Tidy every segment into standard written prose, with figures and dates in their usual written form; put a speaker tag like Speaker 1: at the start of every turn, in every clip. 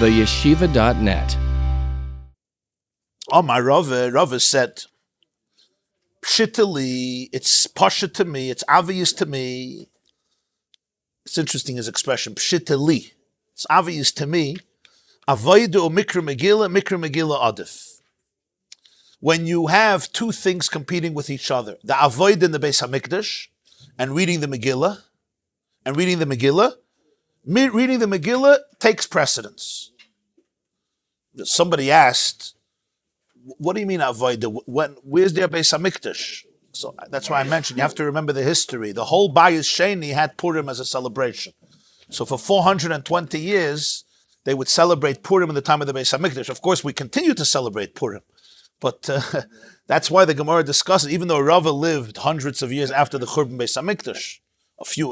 Speaker 1: theyeshiva.net.
Speaker 2: Oh, my Rava said, Pshitali, it's pasha to me, it's obvious to me. It's interesting, his expression, Pshitali. It's obvious to me. Avodah or Mikra Megillah adif. When you have two things competing with each other, the Avodah in the Beis HaMikdash, and reading the Megillah, reading the Megillah takes precedence. Somebody asked, what do you mean Avodah? Where's their Beis HaMikdash? So that's why I mentioned, you have to remember the history. The whole Bayis Sheni had Purim as a celebration. So for 420 years, they would celebrate Purim in the time of the Beis HaMikdash. Of course, we continue to celebrate Purim. But that's why the Gemarah discusses, even though Rava lived hundreds of years after the Churban Beis HaMikdash,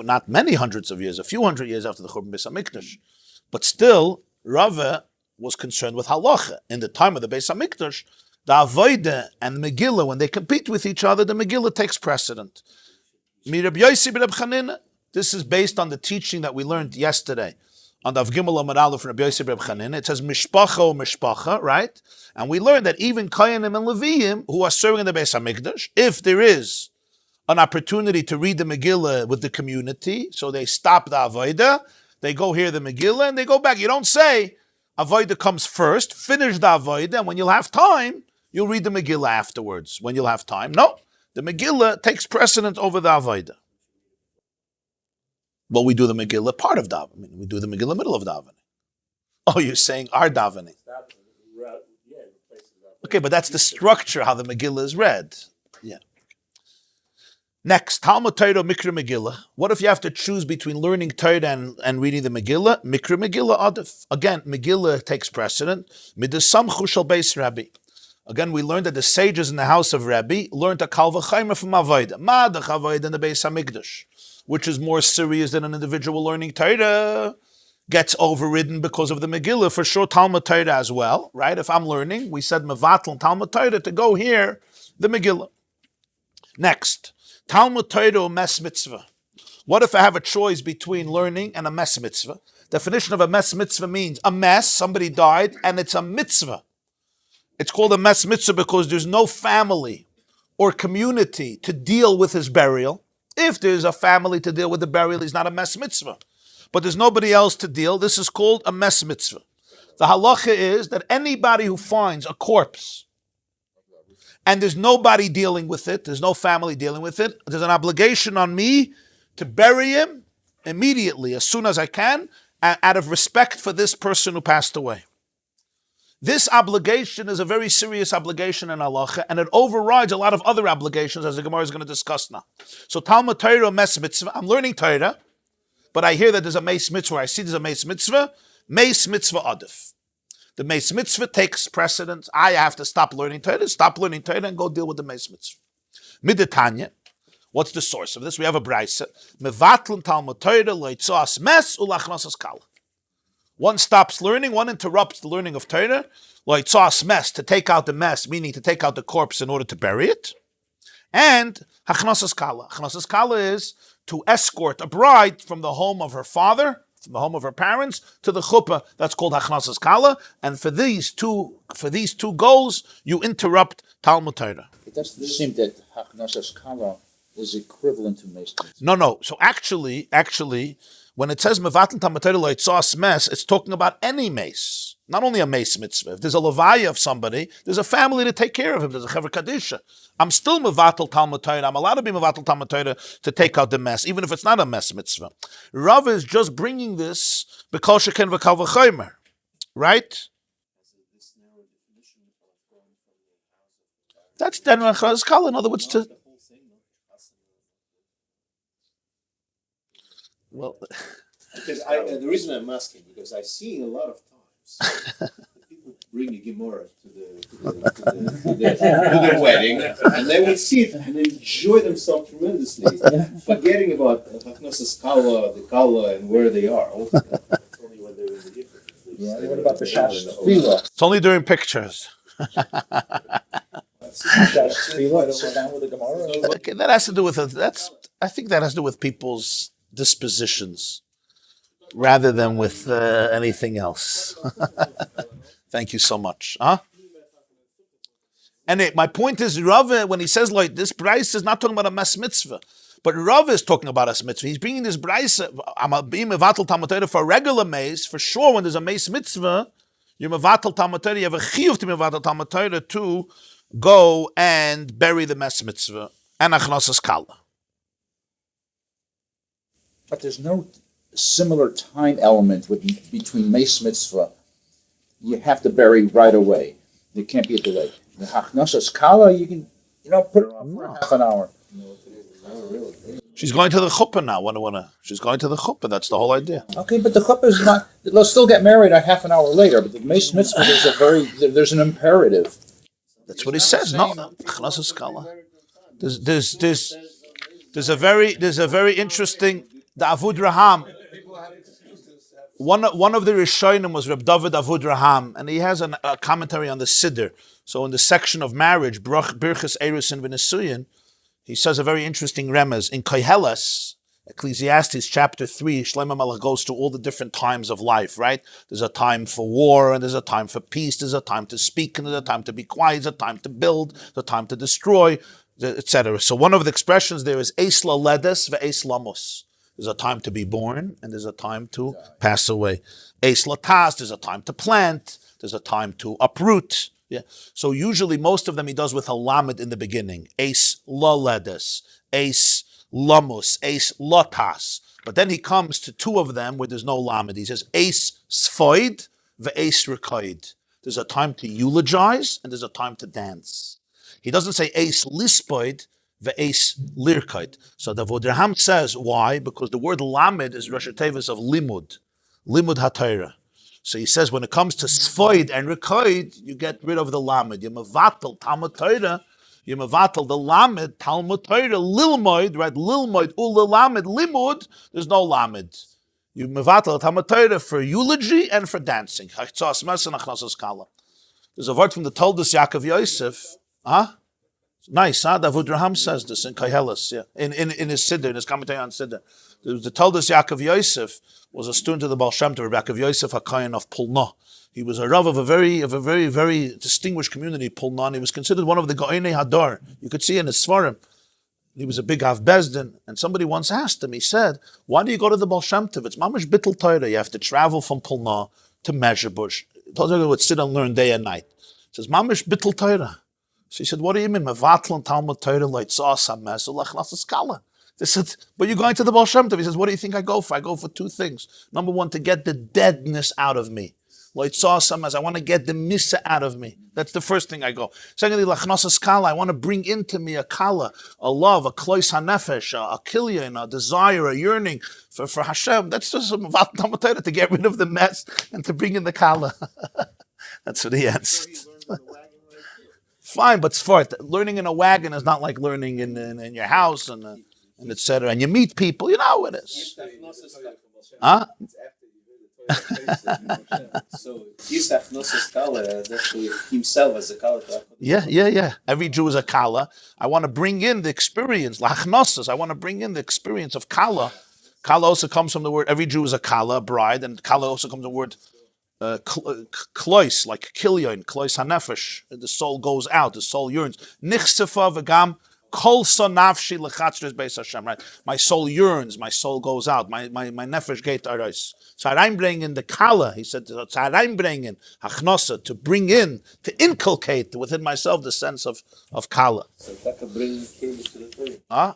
Speaker 2: not many hundreds of years, a few hundred years after the Churban Beis HaMikdash, but still, Rava was concerned with halacha. In the time of the Beis HaMikdash, the Avodah and the Megillah, when they compete with each other, the Megillah takes precedent. This is based on the teaching that we learned yesterday on the Avgimel Amar Aleph from Rabbi Yosef Reb Chanin. It says mishpacha or mishpacha, right? And we learned that even Kohanim and Leviim who are serving in the Beis HaMikdash, if there is an opportunity to read the Megillah with the community, so they stop the Avodah, they go hear the Megillah, and they go back. You don't say Avodah comes first, finish the Avodah, and when you'll have time, you'll read the Megillah afterwards, when you'll have time. No, the Megillah takes precedent over the Avodah. Well, we do the Megillah part of davening. We do the Megillah middle of davening. Oh, you're saying our davening. Okay, but that's the structure, how the Megillah is read. Yeah. Next, Talmud Torah, Mikra Megillah. What if you have to choose between learning Torah and reading the Megillah? Mikra Megillah adif. Again, Megillah takes precedent. Midasamchu shel beis Rabbi. Again, we learned that the sages in the house of Rabbi learned a kal v'chaymer from Avodah. Madach Avodah in the Beis HaMikdash, which is more serious than an individual learning Torah, gets overridden because of the Megillah. For sure, Talmud Torah as well, right? If I'm learning, we said Mevatel and Talmud Torah to go hear the Megillah. Next, Talmud Torah or Mes Mitzvah. What if I have a choice between learning and a Mes Mitzvah? Definition of a Mes Mitzvah means a mess, somebody died, and it's a mitzvah. It's called a Mes Mitzvah because there's no family or community to deal with his burial. If there's a family to deal with the burial, he's not a Mes Mitzvah. But there's nobody else to deal. This is called a Mes Mitzvah. The halacha is that anybody who finds a corpse and there's nobody dealing with it, there's no family dealing with it, there's an obligation on me to bury him immediately, as soon as I can, out of respect for this person who passed away. This obligation is a very serious obligation in halacha, and it overrides a lot of other obligations, as the Gemarah is going to discuss now. So Talmud Torah, Mes Mitzvah, I'm learning Torah, but I hear that there's a Mes Mitzvah, I see there's a Mes Mitzvah adif. The Mes Mitzvah takes precedence. I have to stop learning Torah, and go deal with the Mes Mitzvah. Midatanya, what's the source of this? We have a Bris. Mevatlin Talmud Torah, loitzas mes ulachnosas kala. One stops learning, one interrupts the learning of Torah, loitzas mes, to take out the mess, meaning to take out the corpse in order to bury it. And hachnosas kala. Hachnosas kala is to escort a bride from the home of her father, from the home of her parents, to the chuppah. That's called hachnasas kala. And for these two goals, you interrupt Talmud Torah.
Speaker 3: It doesn't seem that hachnasas kala is equivalent to Mes.
Speaker 2: No. So actually, when it says mevatel Talmud Torah loitzas mes, it's talking about any mace, not only a Mes Mitzvah. If there's a levaya of somebody, there's a family to take care of him. There's a chaver kadisha. I'm still mevatel Talmud Torah. I'm allowed to be mevatel Talmud Torah to take out the mess, even if it's not a Mes Mitzvah. Rav is just bringing this because sheken v'kal v'chaymer, right? That's then hachnasas kala. In other words, to well.
Speaker 4: Because the reason I'm asking, because I've seen a lot of times people bring a Gemarah to their wedding, and they will sit and enjoy themselves tremendously, forgetting about hachnasas kala, the kala, and where they are. It's only when they're in the different.
Speaker 3: Yeah. What about Beshalach?
Speaker 2: It's only during pictures.
Speaker 3: Sit down with the Gemarah.
Speaker 2: Okay, that has to do with I think that has to do with people's dispositions. rather than with anything else. Thank you so much. And my point is, Rav, when he says like this, Bris is not talking about a mes mitzvah, but Rav is talking about a mitzvah. He's bringing this Bris. I'm being mevatel Talmud Torah for a regular mace. For sure, when there's a mace mitzvah, you're mevatel Talmud Torah. You have a chiyuv to mevatel Talmud Torah to go and bury the mes mitzvah and achnosas kala.
Speaker 3: But there's no similar time element between Mace Mitzvah. You have to bury right away. There can't be a delay. The Hachnosas Kala, you can, put it on for half an hour.
Speaker 2: She's going to the chuppah now. She's going to the chuppah. That's the whole idea.
Speaker 3: Okay, but the chuppah is not. They'll still get married a half an hour later. But the Mace Mitzvah, there's an imperative.
Speaker 2: That's what he says. No, Hachnosas kala. There's a very interesting. The Avodah Raham. One of the Rishonim was Reb David Avodah Raham, and he has a commentary on the Seder. So in the section of marriage, Birchas Erusin V'Nesuyin, he says a very interesting remez. In Koheles, Ecclesiastes chapter 3, Shlomo Melech goes to all the different times of life, right? There's a time for war, and there's a time for peace, there's a time to speak, and there's a time to be quiet, there's a time to build, there's a time to destroy, etc. So one of the expressions there is Eis Laledes ve'Eis Lamos. There's a time to be born, and there's a time to pass away. Eis Latas, there's a time to plant, there's a time to uproot. Yeah. So usually most of them he does with a lamed in the beginning. Eis Laledes, Eis Lamos, Eis Latas. But then he comes to two of them where there's no lamed. He says Eis Sfoid ve'Eis Rekoid. There's a time to eulogize, and there's a time to dance. He doesn't say Eis Lispoid, ve'es lirkait. So the Avodah Raham says, why? Because the word lamed is Rosh Tevis of limud haTorah. So he says when it comes to sfoid and rekoid, you get rid of the lamed. You mevatel Talmud Torah, you mevatel the lamed, Talmud Torah, lilmoid, right? Lilmoid, lamed, limud, there's no lamed. You mevatel Talmud Torah for eulogy and for dancing. There's a word from the Toldos Yaakov Yosef, Nice, huh? The Avodah Raham says this in Koheles, yeah, in his Seder, in his commentary on Seder. The Toldos Yaakov Yosef was a student of the Baal Shem Tov, Yaakov Yosef HaKayin of Pulna. He was a Rav of a very, very distinguished community, Pulna, and he was considered one of the Go'enei Hadar. You could see in his Svarim. He was a big Av Bezdin, and somebody once asked him, he said, why do you go to the Baal Shem Tov? It's mamash bittul Torah. You have to travel from Pulna to Mezhebush. He would sit and learn day and night. He says, mamash bittul Torah. So he said, what do you mean? Mevatlan Talmud Torah like sauce mes ulachnas kala. They said, but you're going to the Baal Shem Tov. He says, what do you think I go for? I go for two things. Number one, to get the deadness out of me. Like sauce mes, I want to get the misa out of me. That's the first thing I go. Secondly, lachnas kala, I want to bring into me a kala, a love, a klois hanefesh, a kilyan, a desire, a yearning for Hashem. That's just Mevatlan Talmud Torah, to get rid of the mess and to bring in the kala. That's what he answered. Fine, but Sfart, learning in a wagon is not like learning in your house and etc. And you meet people, you know how it is. Huh?
Speaker 4: So he's Achnosas Kala as actually himself as a Kala.
Speaker 2: Yeah. Every Jew is a Kala. I want to bring in the experience, Lachnosas. I want to bring in the experience of Kala. Kala also comes from the word, every Jew is a Kala, a bride, and Kala also comes from the word klois, like kilyon, klois hanefesh. The soul goes out, the soul yearns. Nichsefa v'gam kol nafshi lechatzres beis Hashem. Right, my soul yearns, my soul goes out, my nefesh geht aros. So I'm bringing in the kala. He said, so I'm bringing in hachnosa, to bring in, to inculcate within myself the sense of kala.
Speaker 4: So that could bring kids to the Torah.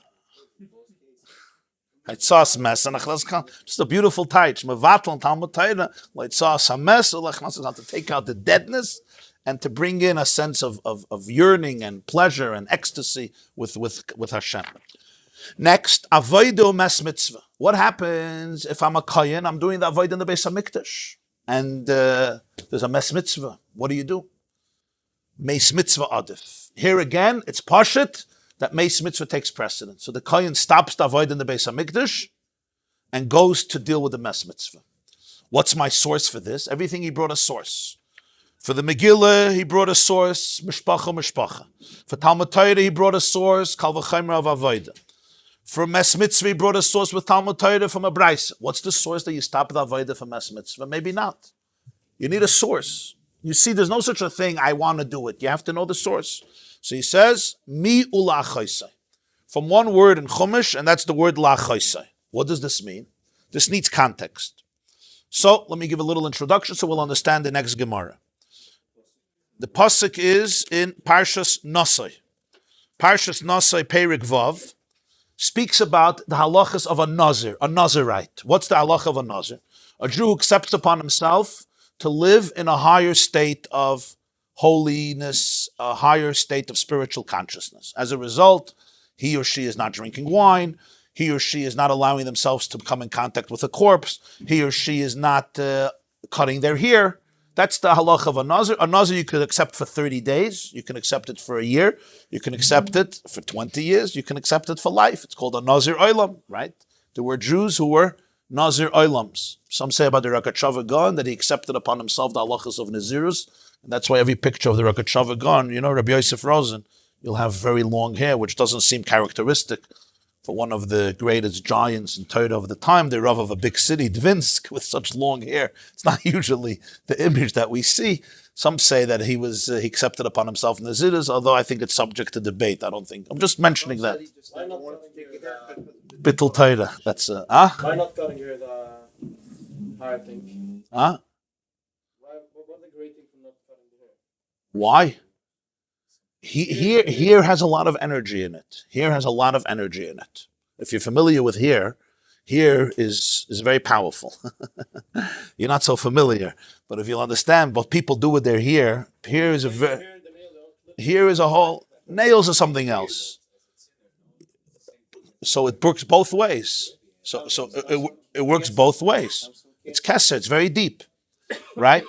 Speaker 2: Just a beautiful taich. Mevatl Talmud Torah, like sauce hames, to take out the deadness and to bring in a sense of yearning and pleasure and ecstasy with Hashem. Next, avodah mes mitzvah. What happens if I'm a kohen? I'm doing the avodah in the Beis Hamikdash, and there's a mes mitzvah. What do? Mes mitzvah adif. Here again, it's Parshas that Meis Mitzvah takes precedence. So the Kohen stops the Avodah in the Beis HaMikdash and goes to deal with the Mes Mitzvah. What's my source for this? Everything he brought a source. For the Megillah, he brought a source, Mishpacha. For Talmud Torah, he brought a source, Kal V'Chomer of Avodah. For Mes Mitzvah, he brought a source with Talmud Torah from a Bris. What's the source that you stop the Avodah for Mes Mitzvah? Maybe not. You need a source. You see, there's no such a thing, I want to do it. You have to know the source. So he says, Mi ulachaisai. From one word in Chumash, and that's the word lachaisai. What does this mean? This needs context. So, let me give a little introduction so we'll understand the next Gemarah. The pasuk is in Parshas Monsey. Parshas Monsey, Perik Vav, speaks about the halachas of a Nazir, a Nazirite. What's the halacha of a Nazir? A Jew who accepts upon himself to live in a higher state of holiness, a higher state of spiritual consciousness. As a result, he or she is not drinking wine, he or she is not allowing themselves to come in contact with a corpse, he or she is not cutting their hair. That's the halacha of a Nazir. A Nazir you could accept for 30 days, you can accept it for a year, you can accept it for 20 years, you can accept it for life. It's called a Nazir Olam, right? There were Jews who were Nazir Olams. Some say about the Rakachava Gon that he accepted upon himself the halachas of Nazirus, and that's why every picture of the Rakachava Gon, Rabbi Yosef Rosen, you'll have very long hair, which doesn't seem characteristic for one of the greatest giants in Torah of the time, the Rav of a big city, Dvinsk, with such long hair. It's not usually the image that we see. Some say that he accepted upon himself Nazirus, although I think it's subject to debate. I'm just mentioning that. Bittul Torah. That's
Speaker 1: Why not cutting here the hair thing?
Speaker 2: Huh?
Speaker 1: What's the great thing from not cutting the hair?
Speaker 2: Why? Here has a lot of energy in it. Here has a lot of energy in it. If you're familiar with here is very powerful. You're not so familiar, but if you'll understand what people do with their hair, here is a whole nails are something else. So it works both ways. So it works both ways. It's kesser. It's very deep, right?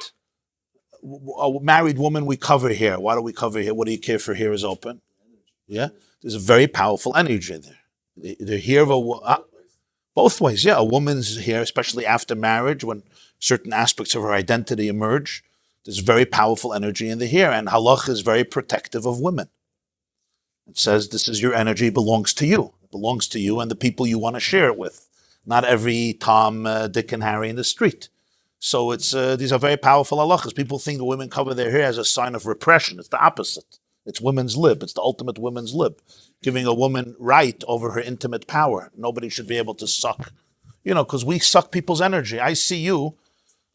Speaker 2: A married woman, we cover here. Why do we cover here? What do you care for hair is open? Yeah, there's a very powerful energy there. The hair of both ways. Yeah, a woman's hair, especially after marriage, when certain aspects of her identity emerge, there's very powerful energy in the hair, and halach is very protective of women. It says this is your energy, belongs to you. It belongs to you and the people you want to share it with. Not every Tom, Dick, and Harry in the street. So it's these are very powerful halachas. People think the women cover their hair as a sign of repression. It's the opposite. It's women's lib. It's the ultimate women's lib, giving a woman right over her intimate power. Nobody should be able to suck, because we suck people's energy. I see you,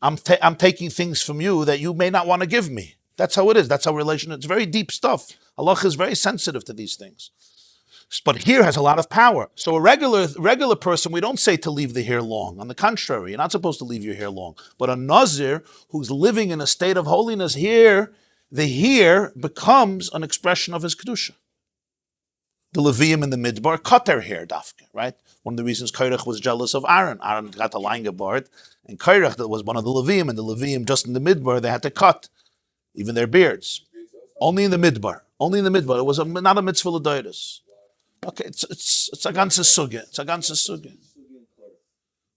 Speaker 2: I'm taking things from you that you may not want to give me. That's how it is. That's how relation. It's very deep stuff. Halacha is very sensitive to these things. But hair has a lot of power. So a regular person, we don't say to leave the hair long. On the contrary, you're not supposed to leave your hair long. But a Nazir who's living in a state of holiness, the hair becomes an expression of his kedusha. The Levium in the Midbar cut their hair, dafka, right? One of the reasons Korach was jealous of Aaron. Aaron got the line gebart, and Korach, that was one of the Levium, and the Levium just in the Midbar, they had to cut even their beards. Only in the Midbar. It was not a mitzvah l'doiris. Okay, it's a ganze sugya. It's a ganze sugya.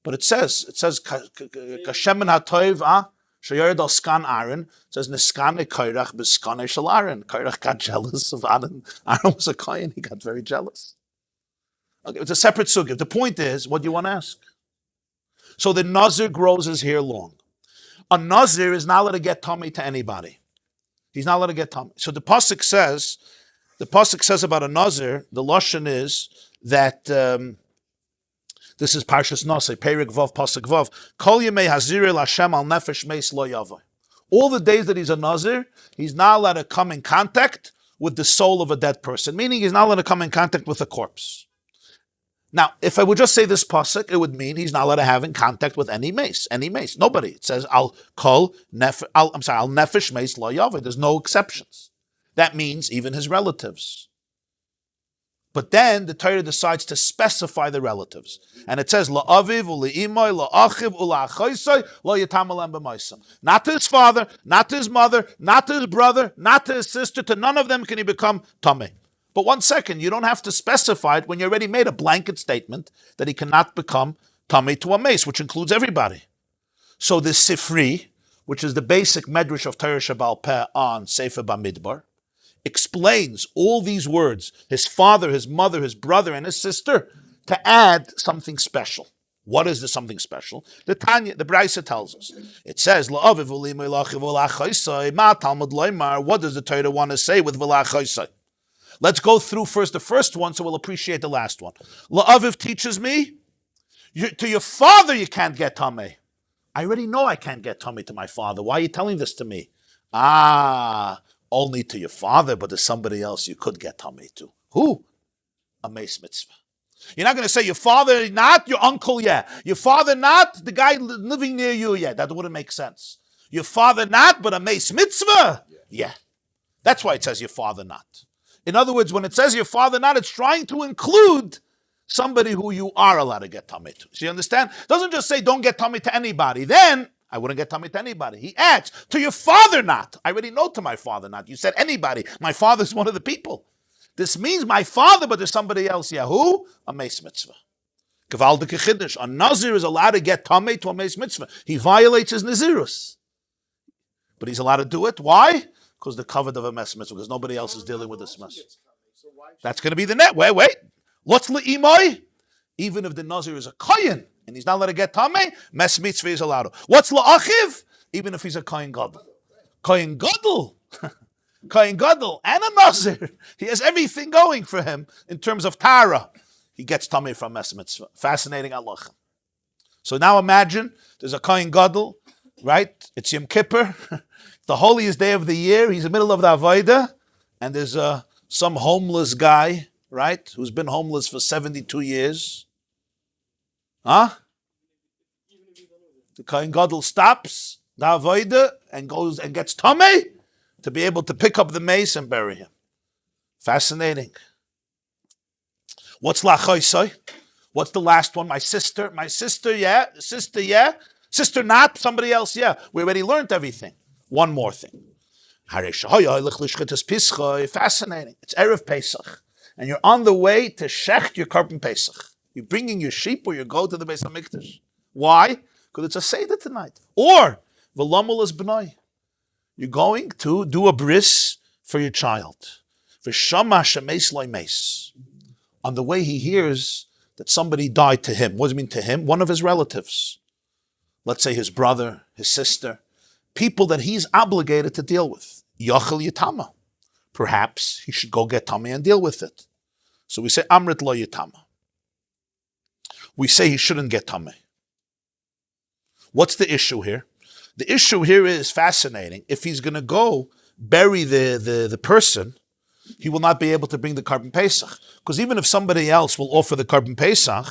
Speaker 2: But it says kashemen hatoiv sheyared al skan Aaron. It says neskane Korach b'skane shel Aaron. Korach got jealous of Aaron. Aaron was a kohen. He got very jealous. Okay, it's a separate sugya. The point is, what do you want to ask? So the Nazir grows his hair long. A Nazir is not allowed to get tummy to anybody. He's not allowed to get tummy. So the pasuk says about a Nazir, the lashon is that this is Parshas Monsey, Perik Vav, Pasuk Vav. Kol yemei hazirei l'Hashem al nefesh meis lo yaveh. All the days that he's a Nazir, he's not allowed to come in contact with the soul of a dead person, meaning he's not allowed to come in contact with a corpse. Now, if I would just say this pasuk, it would mean he's not allowed to have in contact with any mace. Nobody. It says al nefesh meis lo yaveh. There's no exceptions. That means even his relatives. But then the Torah decides to specify the relatives. And it says, La'aviv, u'li'imai, la'achiv, u'la'achaisai, la'yatam b'maisam. Not to his father, not to his mother, not to his brother, not to his sister, to none of them can he become tameh. But 1 second, you don't have to specify it when you already made a blanket statement that he cannot become tameh to a mace, which includes everybody. So the Sifri, which is the basic medrash of Torah Shabbal Peh on Sefer Bamidbar, explains all these words, his father, his mother, his brother, and his sister. to add something special. What is the something special? The Brisa tells us. It says, what does the Torah want to say with v'la'achaisai? Let's go through first the first one so we'll appreciate the last one. La'aviv teaches me, to your father you can't get tamei. I already know I can't get tummy to my father. Why are you telling this to me? Only to your father, but there's somebody else you could get tummy to. Who? A meis mitzvah. You're not going to say your father not, your uncle, yeah. Your father not, the guy living near you, yeah. That wouldn't make sense. Your father not, but a meis mitzvah? Yeah. That's why it says your father not. In other words, when it says your father not, it's trying to include somebody who you are allowed to get tummy to. So you understand? It doesn't just say don't get tummy to anybody. Then I wouldn't get tummy to anybody. He adds, to your father not. I already know to my father not. You said anybody. My father's one of the people. This means my father, but there's somebody else. Yeah, who? A meis mitzvah. Gewaldige chiddush. A nazir is allowed to get tummy to a meis mitzvah. He violates his nazirus. But he's allowed to do it. Why? Because the covered of a meis mitzvah, because nobody else is dealing with this mess. That's going to be the net. Wait. What's le'imoy? Even if the nazir is a kohen and he's not allowed to get tamei, mes mitzvah is allowed. What's la'achiv? Even if he's a kohen gadol. Kohen gadol. Kohen gadol and a nazir. He has everything going for him in terms of Torah. He gets tamei from mes mitzvah. Fascinating halacha. So now imagine there's a kohen gadol, right? It's Yom Kippur, the holiest day of the year. He's in the middle of the Avodah, and there's some homeless guy, right, who's been homeless for 72 years. The Kohen Gadol stops the Avodah and goes and gets tamei to be able to pick up the mace and bury him. Fascinating. What's lachaisai? What's the last one? My sister, yeah. Sister not, somebody else, yeah. We already learned everything. One more thing. Fascinating. It's Erev Pesach. And you're on the way to shecht your korban Pesach. You're bringing your sheep or you go to the Beis HaMikdash. Why? Because it's a Seder tonight. Or, v'lamul es b'nai. You're going to do a bris for your child. V'shama shemeis loy meis. On the way he hears that somebody died to him. What does it mean to him? One of his relatives. Let's say his brother, his sister. People that he's obligated to deal with. Yachal yitama. Perhaps he should go get tamei and deal with it. So we say, Amrit lo yitama. We say he shouldn't get tamei. What's the issue here? The issue here is fascinating. If he's going to go bury the person, he will not be able to bring the korban Pesach. Because even if somebody else will offer the korban Pesach,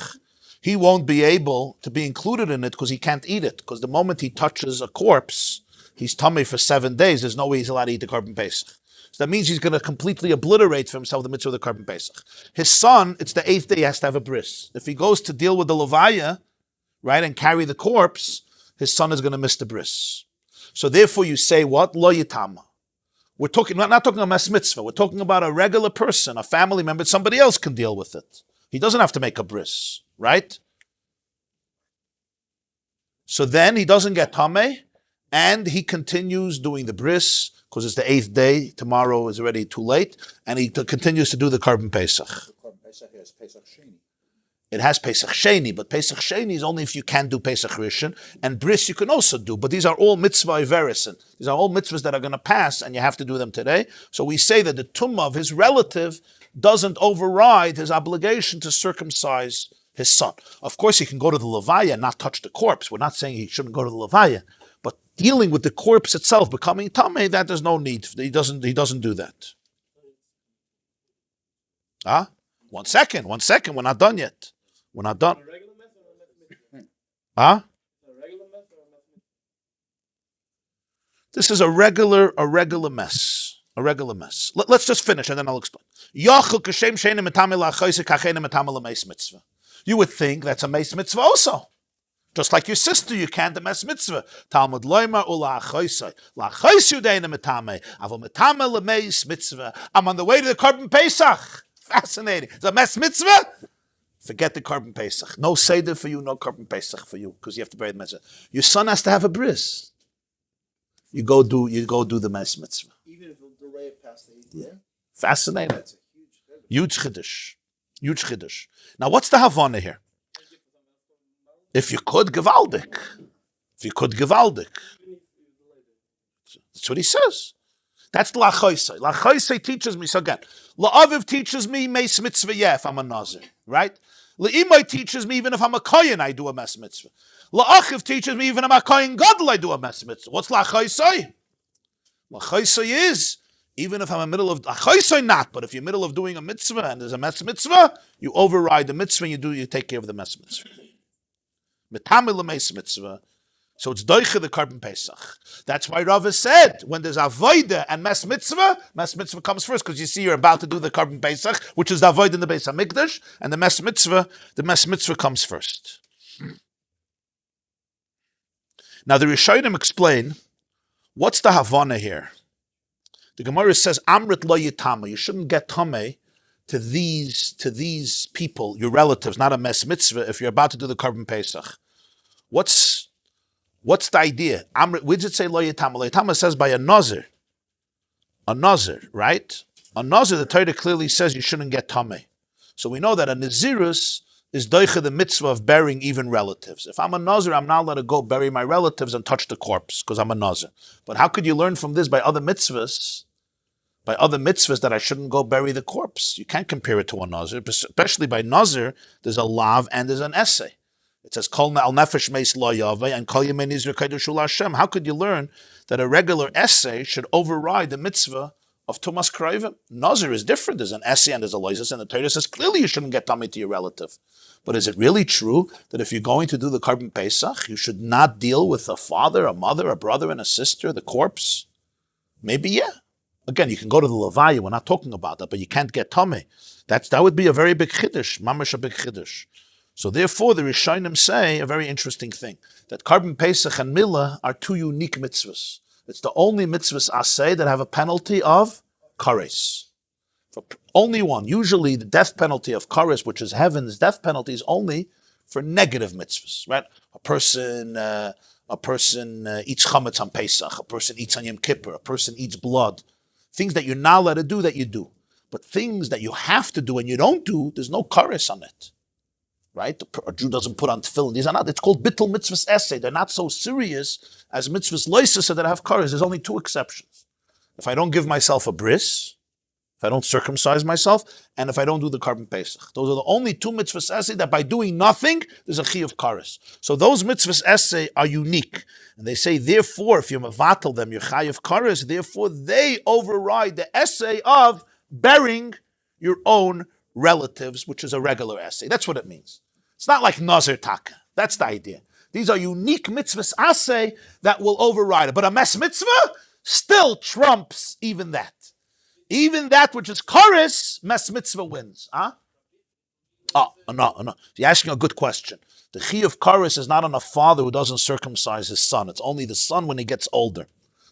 Speaker 2: he won't be able to be included in it because he can't eat it. Because the moment he touches a corpse, he's tamei for 7 days. There's no way he's allowed to eat the korban Pesach. So that means he's going to completely obliterate for himself the mitzvah of the korban Pesach. His son, it's the 8th day, he has to have a bris. If he goes to deal with the levaya, right, and carry the corpse, his son is going to miss the bris. So therefore you say what? Lo yitama. We're not talking about mes mitzvah. We're talking about a regular person, a family member. Somebody else can deal with it. He doesn't have to make a bris, right? So then he doesn't get tamei, and he continues doing the bris, because it's the 8th day, tomorrow is already too late, and he continues to do the korban Pesach.
Speaker 3: The korban Pesach has Pesach Sheni.
Speaker 2: It has Pesach Sheni, but Pesach Sheni is only if you can do Pesach Rishon, and Bris you can also do, but these are all mitzvah iverison. These are all mitzvahs that are going to pass, and you have to do them today. So we say that the tumah of his relative doesn't override his obligation to circumcise his son. Of course, he can go to the levaya and not touch the corpse. We're not saying he shouldn't go to the levaya, but dealing with the corpse itself, becoming tamei, that there's no need. He doesn't do that. One second. We're not done yet. We're not done. This is a regular mess. Let's just finish and then I'll explain. You would think that's a meis mitzvah also. Just like your sister, you can't do mes mitzvah. Talmud loyma ula achoisai. La'achois yudeina metame. Avo metame lemeis mitzvah. I'm on the way to the korban Pesach. Fascinating. It's a mes mitzvah. Forget the korban Pesach. No Seder for you, no korban Pesach for you, because you have to bury the mitzvah. Your son has to have a bris. You go do the mes mitzvah.
Speaker 4: Even if he'll delay it past the 8th day?
Speaker 2: Fascinating.
Speaker 4: That's a huge
Speaker 2: chiddush. Huge chiddush. Now, what's the Havana here? If you could, gewaldik. If you could, gewaldik. That's what he says. That's the Lachaisai. Lachaisai teaches me, so again, La'aviv teaches me, Meis Mitzvah, yeah, if I'm a Nazir, right? La'imai teaches me, even if I'm a Kohen, I do a Mes Mitzvah. La'achiv teaches me, even if I'm a Kohen Gadol, I do a Mes Mitzvah. What's Lachaisai? Lachaisai is, even if I'm in the middle of, Lachaisai not, but if you're in the middle of doing a Mitzvah and there's a Mes Mitzvah, you override the Mitzvah and you take care of the Mes Mitzvah. Metamil Mes Mitzvah. So it's doiche the carbon Pesach. That's why Rava said, when there's Avodah and Mes Mitzvah comes first, because you see you're about to do the carbon Pesach, which is the Avodah in the Beis HaMikdash, and the Mes Mitzvah comes first. Now the Rishonim explain, what's the Havana here? The Gemarah says, Amrit lo yitama, you shouldn't get tameh to these people, your relatives, not a Mes Mitzvah, if you're about to do the carbon Pesach. What's the idea? We did say lo yitama. Lo yitama says by a nazir. A nazir, right? A nazir, the Torah clearly says you shouldn't get tameh. So we know that a nazirus is doicha the mitzvah of burying even relatives. If I'm a nazir, I'm not allowed to go bury my relatives and touch the corpse because I'm a nazir. But how could you learn from this by other mitzvahs? By other mitzvahs that I shouldn't go bury the corpse. You can't compare it to a nazir, especially by nazir. There's a lav and there's an essay. It says, Kol al nefesh meis lo yaveh, and Kol yemen Yizra Kaidu Shul Hashem. How could you learn that a regular essay should override the mitzvah of Tumas Krayvim? Nazir is different. There's an essay and there's a loisus, and the Torah says clearly you shouldn't get tummy to your relative. But is it really true that if you're going to do the carbon Pesach, you should not deal with a father, a mother, a brother, and a sister, the corpse? Maybe, yeah. Again, you can go to the Levaya, we're not talking about that, but you can't get tummy. That would be a very big chiddush, mamash a big chiddush. So therefore, the Rishonim say a very interesting thing, that Carbon Pesach and Milah are two unique mitzvahs. It's the only mitzvahs aseh that have a penalty of kares. Only one. Usually the death penalty of kares, which is heaven's death penalty, is only for negative mitzvahs, right? A person eats chametz on Pesach, a person eats on Yom Kippur, a person eats blood. Things that you're not allowed to do that you do. But things that you have to do and you don't do, there's no kares on it. Right? A Jew doesn't put on tefillin. These are not, it's called bittul mitzvahs essay. They're not so serious as mitzvahs loisus that have kares. There's only two exceptions. If I don't give myself a bris, if I don't circumcise myself, and if I don't do the carbon pesach. Those are the only two mitzvahs essay that by doing nothing, there's a chi of kares. So those mitzvahs essay are unique. And they say, therefore, if you mavatal them, you're chai of kares, therefore they override the essay of burying your own relatives, which is a regular essay. That's what it means. It's not like Nazir Taka. That's the idea. These are unique mitzvahs assay that will override it. But a mes mitzvah still trumps even that. Even that which is kares, mes mitzvah wins. Huh? No. You're asking a good question. The chi of kares is not on a father who doesn't circumcise his son. It's only the son when he gets older.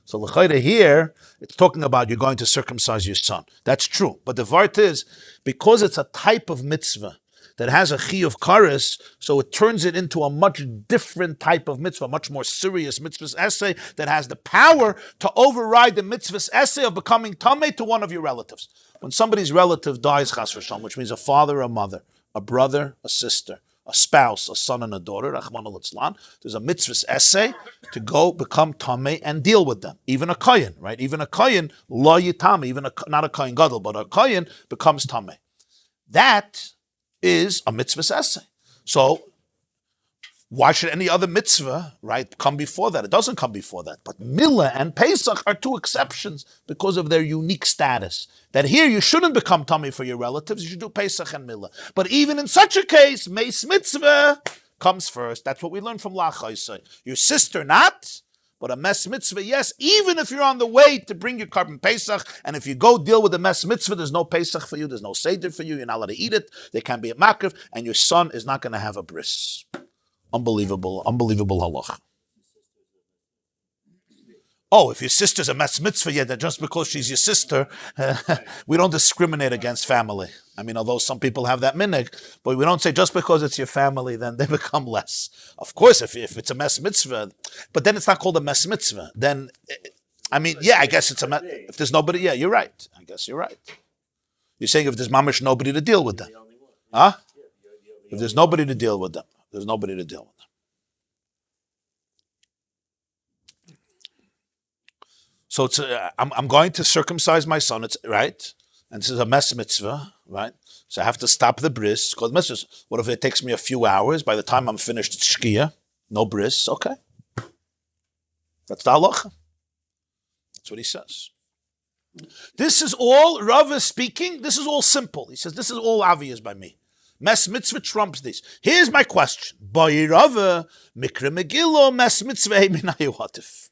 Speaker 2: So l'chayda here, it's talking about you're going to circumcise your son. That's true. But the vart is, because it's a type of mitzvah that has a chi of kares, so it turns it into a much different type of mitzvah, much more serious mitzvah's essay that has the power to override the mitzvah's essay of becoming tameh to one of your relatives. When somebody's relative dies, chas v'shalom, which means a father, a mother, a brother, a sister, a spouse, a son and a daughter, Rachmana litzlan, there's a mitzvah's essay to go become tameh and deal with them. Even a kohen, right? Even a kohen, lo yitame, even not a kohen gadol, but a kohen becomes tameh. That is a mitzvah's essay. So why should any other mitzvah, right, come before that? It doesn't come before that. But Milah and Pesach are two exceptions because of their unique status. That here you shouldn't become tameh for your relatives, you should do Pesach and Milah. But even in such a case, Meis Mitzvah comes first. That's what we learn from Lachaisai. Your sister not, but a Mes Mitzvah, yes, even if you're on the way to bring your carbon Pesach, and if you go deal with the Mes Mitzvah, there's no Pesach for you, there's no Seder for you, you're not allowed to eat it, there can't be a makriv, and your son is not going to have a bris. Unbelievable halach. Oh, if your sister's a Mes Mitzvah, yeah, then just because she's your sister, we don't discriminate against family. I mean, although some people have that minhag, but we don't say just because it's your family, then they become less. Of course, if it's a Mes Mitzvah, but then it's not called a Mes Mitzvah. Then, I mean, yeah, I guess it's if there's nobody, yeah, you're right. I guess you're right. You're saying if there's mamish nobody to deal with them. Huh? If there's nobody to deal with them, there's nobody to deal with them. So it's I'm going to circumcise my son. It's right, and this is a mess mitzvah, right? So I have to stop the bris. It's called mitzvah. What if it takes me a few hours? By the time I'm finished, it's shkia, no bris. Okay, that's the halacha. That's what he says. This is all Rav is speaking. This is all simple. He says this is all obvious by me. Mes mitzvah trumps these. Here's my question: By Rav, mikra Megillah, mes mitzvah minayu.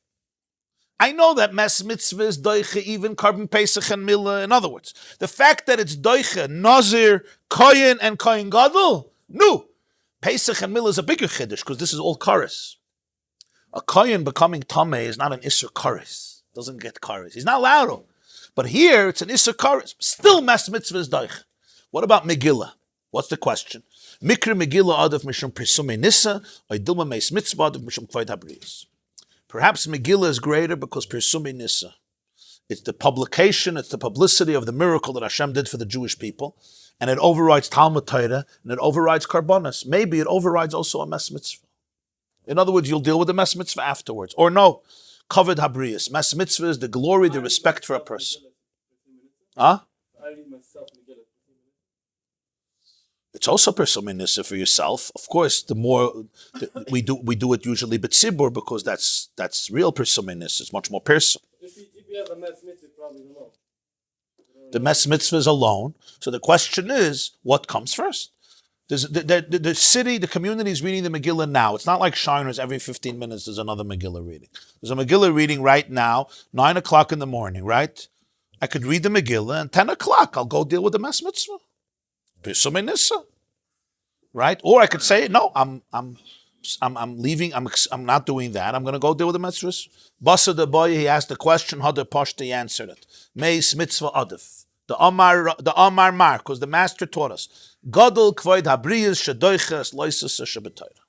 Speaker 2: I know that mes mitzvah is doiche, even carbon pesach and milah. In other words, the fact that it's doiche, nazir, kohen, and kohen gadol, no. Pesach and milah is a bigger chiddush because this is all kares. A kohen becoming tameh is not an isser kares. Doesn't get kares. He's not allowed to. But here it's an isser kares. Still mes mitzvah is doiche. What about Megillah? What's the question? Mikra Megillah adav mishum presume nissa, or dilma mes mitzvah adav mishum kvayd habriyos. Perhaps Megillah is greater because Persumi Nissa. It's the publication, it's the publicity of the miracle that Hashem did for the Jewish people, and it overrides Talmud Torah, and it overrides Karbonos. Maybe it overrides also a Mes Mitzvah. In other words, you'll deal with the Mes Mitzvah afterwards. Or no, Kavod Habriyos. Mes Mitzvah is the glory, the respect for a person. Huh?
Speaker 1: I read myself Megillah.
Speaker 2: It's also Persumi Nissa for yourself. Of course, the more we do it usually b'tzibur because that's real Persumi Nissa. It's much more personal.
Speaker 1: If you have a mes mitzvah, probably alone.
Speaker 2: The mes mitzvah is alone. So the question is, what comes first? The city, the community is reading the Megillah now. It's not like Shiners every 15 minutes there's another Megillah reading. There's a Megillah reading right now, 9 o'clock in the morning, right? I could read the Megillah, and 10 o'clock I'll go deal with the mes mitzvah. Persumi Nissa. Right? Or I could say, no, I'm leaving, I'm not doing that. I'm going to go deal with the mitzvahs. Basa the boy, he asked the question, Hadar Pashti answered it. Meis mitzvah adif. The Amar Mar, because the master taught us. Gadol kvoid habriyas shadoiches loisus shabbatayra.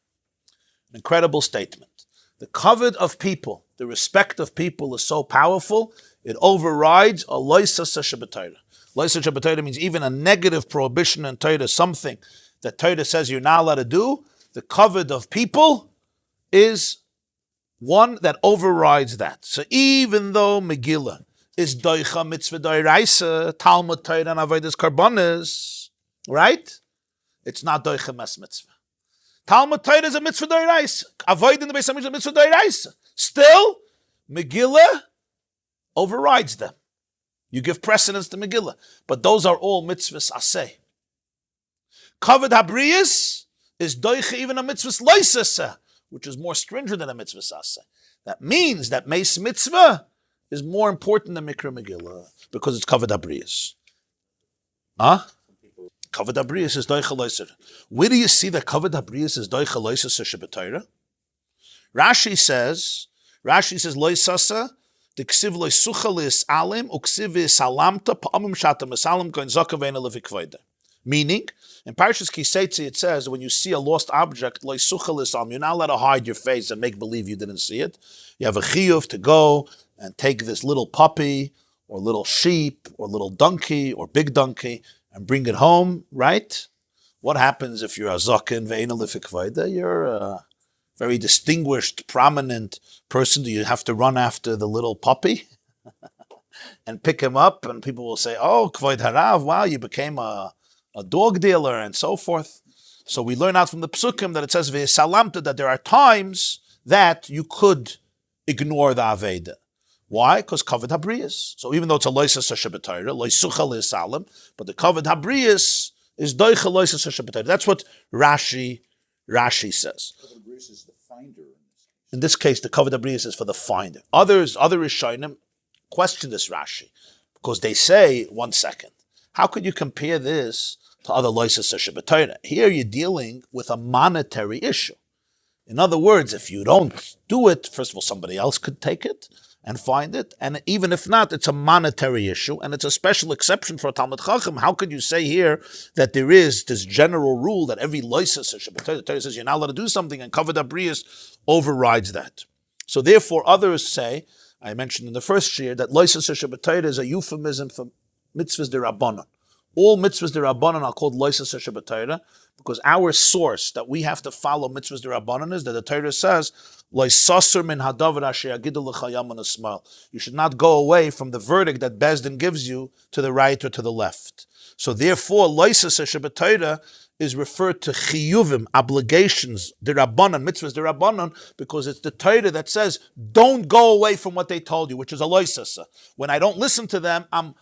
Speaker 2: An incredible statement. The kavod of people, the respect of people is so powerful, it overrides a loisus shabbatayra. Loisus shabbatayra means even a negative prohibition in Torah, something that Torah says you're not allowed to do, the kavod of people is one that overrides that. So even though Megillah is doicha mitzvah doiraisa, Talmud Torah and Avodah Karbonos, right? It's not doicha mes mitzvah. Talmud Torah is a mitzvah doiraisa. Avodah in the Beis Hamikdash is a mitzvah doiraisa. Still, Megillah overrides them. You give precedence to Megillah. But those are all mitzvahs aseh. Kavod habriyas is doiche even a mitzvah loisasa, which is more stringent than a mitzvah aseh. That means that meis mitzvah is more important than mikra Megillah because it's kavod habriyas. Huh? Kavod habriyas is doiche loisasa. Where do you see that kavod habriyas is doiche loisasa shabbatayra? Rashi says loisasa the ksiv loisucha lis alim uksiv salamta pa'amim shatam salam koin zakavena levikvoida. Meaning, in Parshas Kiseitzi it says, when you see a lost object, you're not allowed to hide your face and make believe you didn't see it. You have a chiyuv to go and take this little puppy, or little sheep, or little donkey, or big donkey, and bring it home, right? What happens if you're a zaken ve'ena lefikvaida? You're a very distinguished, prominent person. Do you have to run after the little puppy and pick him up? And people will say, oh, kvoid harav, wow, you became a dog dealer, and so forth. So we learn out from the psukim that it says ve'salamta that there are times that you could ignore the Aveda. Why? Because kavod habriyas. So even though it's a loisas hashabbatayra, loisucha le'salam, but the kavod habriyas is doicha loisas hashabbatayra. That's what Rashi says.
Speaker 3: Kavod habriyas is the finder.
Speaker 2: In this case, the kavod habriyas is for the finder. Other Rishonim question this Rashi because they say, 1 second, how could you compare this to other loisas hashabbatayra? Here you're dealing with a monetary issue. In other words, if you don't do it, first of all, somebody else could take it and find it. And even if not, it's a monetary issue, and it's a special exception for a Talmud Chacham. How could you say here that there is this general rule that every loisas hashabbatayra, the Torah says you're not allowed to do something, and kavod habriyas overrides that? So therefore, others say, I mentioned in the first year, that loisas hashabbatayra is a euphemism for mitzvahs derabbanan. All mitzvahs d'Rabbanan are called loisas Shabbat because our source that we have to follow mitzvahs d'Rabbanan is that the Torah says, loisasur min hadavar asher yagidu lecha yamin usmal. You should not go away from the verdict that Bezdin gives you to the right or to the left. So therefore, loisas Shabbat is referred to chiyuvim, obligations, d'Rabbanan, mitzvahs d'Rabbanan, because it's the Torah that says, don't go away from what they told you, which is a loisasa. When I don't listen to them, I'm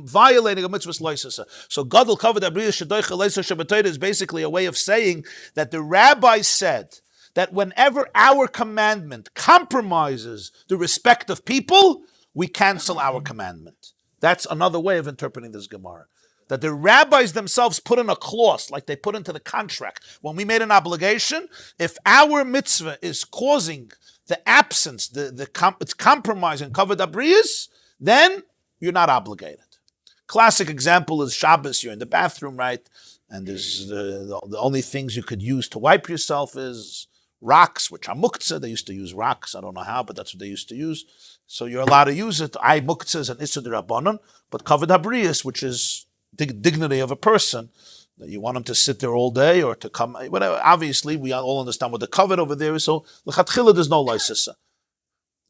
Speaker 2: violating a mitzvah's loisasa. So Gadol Kavod Abriya Shadoicha Loisa Shabbat is basically a way of saying that the Rabbi said that whenever our commandment compromises the respect of people, we cancel our commandment. That's another way of interpreting this Gemarah. That the rabbis themselves put in a clause, like they put into the contract. When we made an obligation, if our mitzvah is causing the absence, it's compromising Kavod Abriyas, then you're not obligated. Classic example is Shabbos, you're in the bathroom, right? And there's the only things you could use to wipe yourself is rocks, which are muktzah. They used to use rocks. I don't know how, but that's what they used to use. So you're allowed to use it. I muktzah is an issur d'Rabbanan, but Kavod Abriyas, which is the dignity of a person, that you want him to sit there all day or to come, whatever. Obviously, we all understand what the kavod over there is. So l'chatchila, there's no loisasa,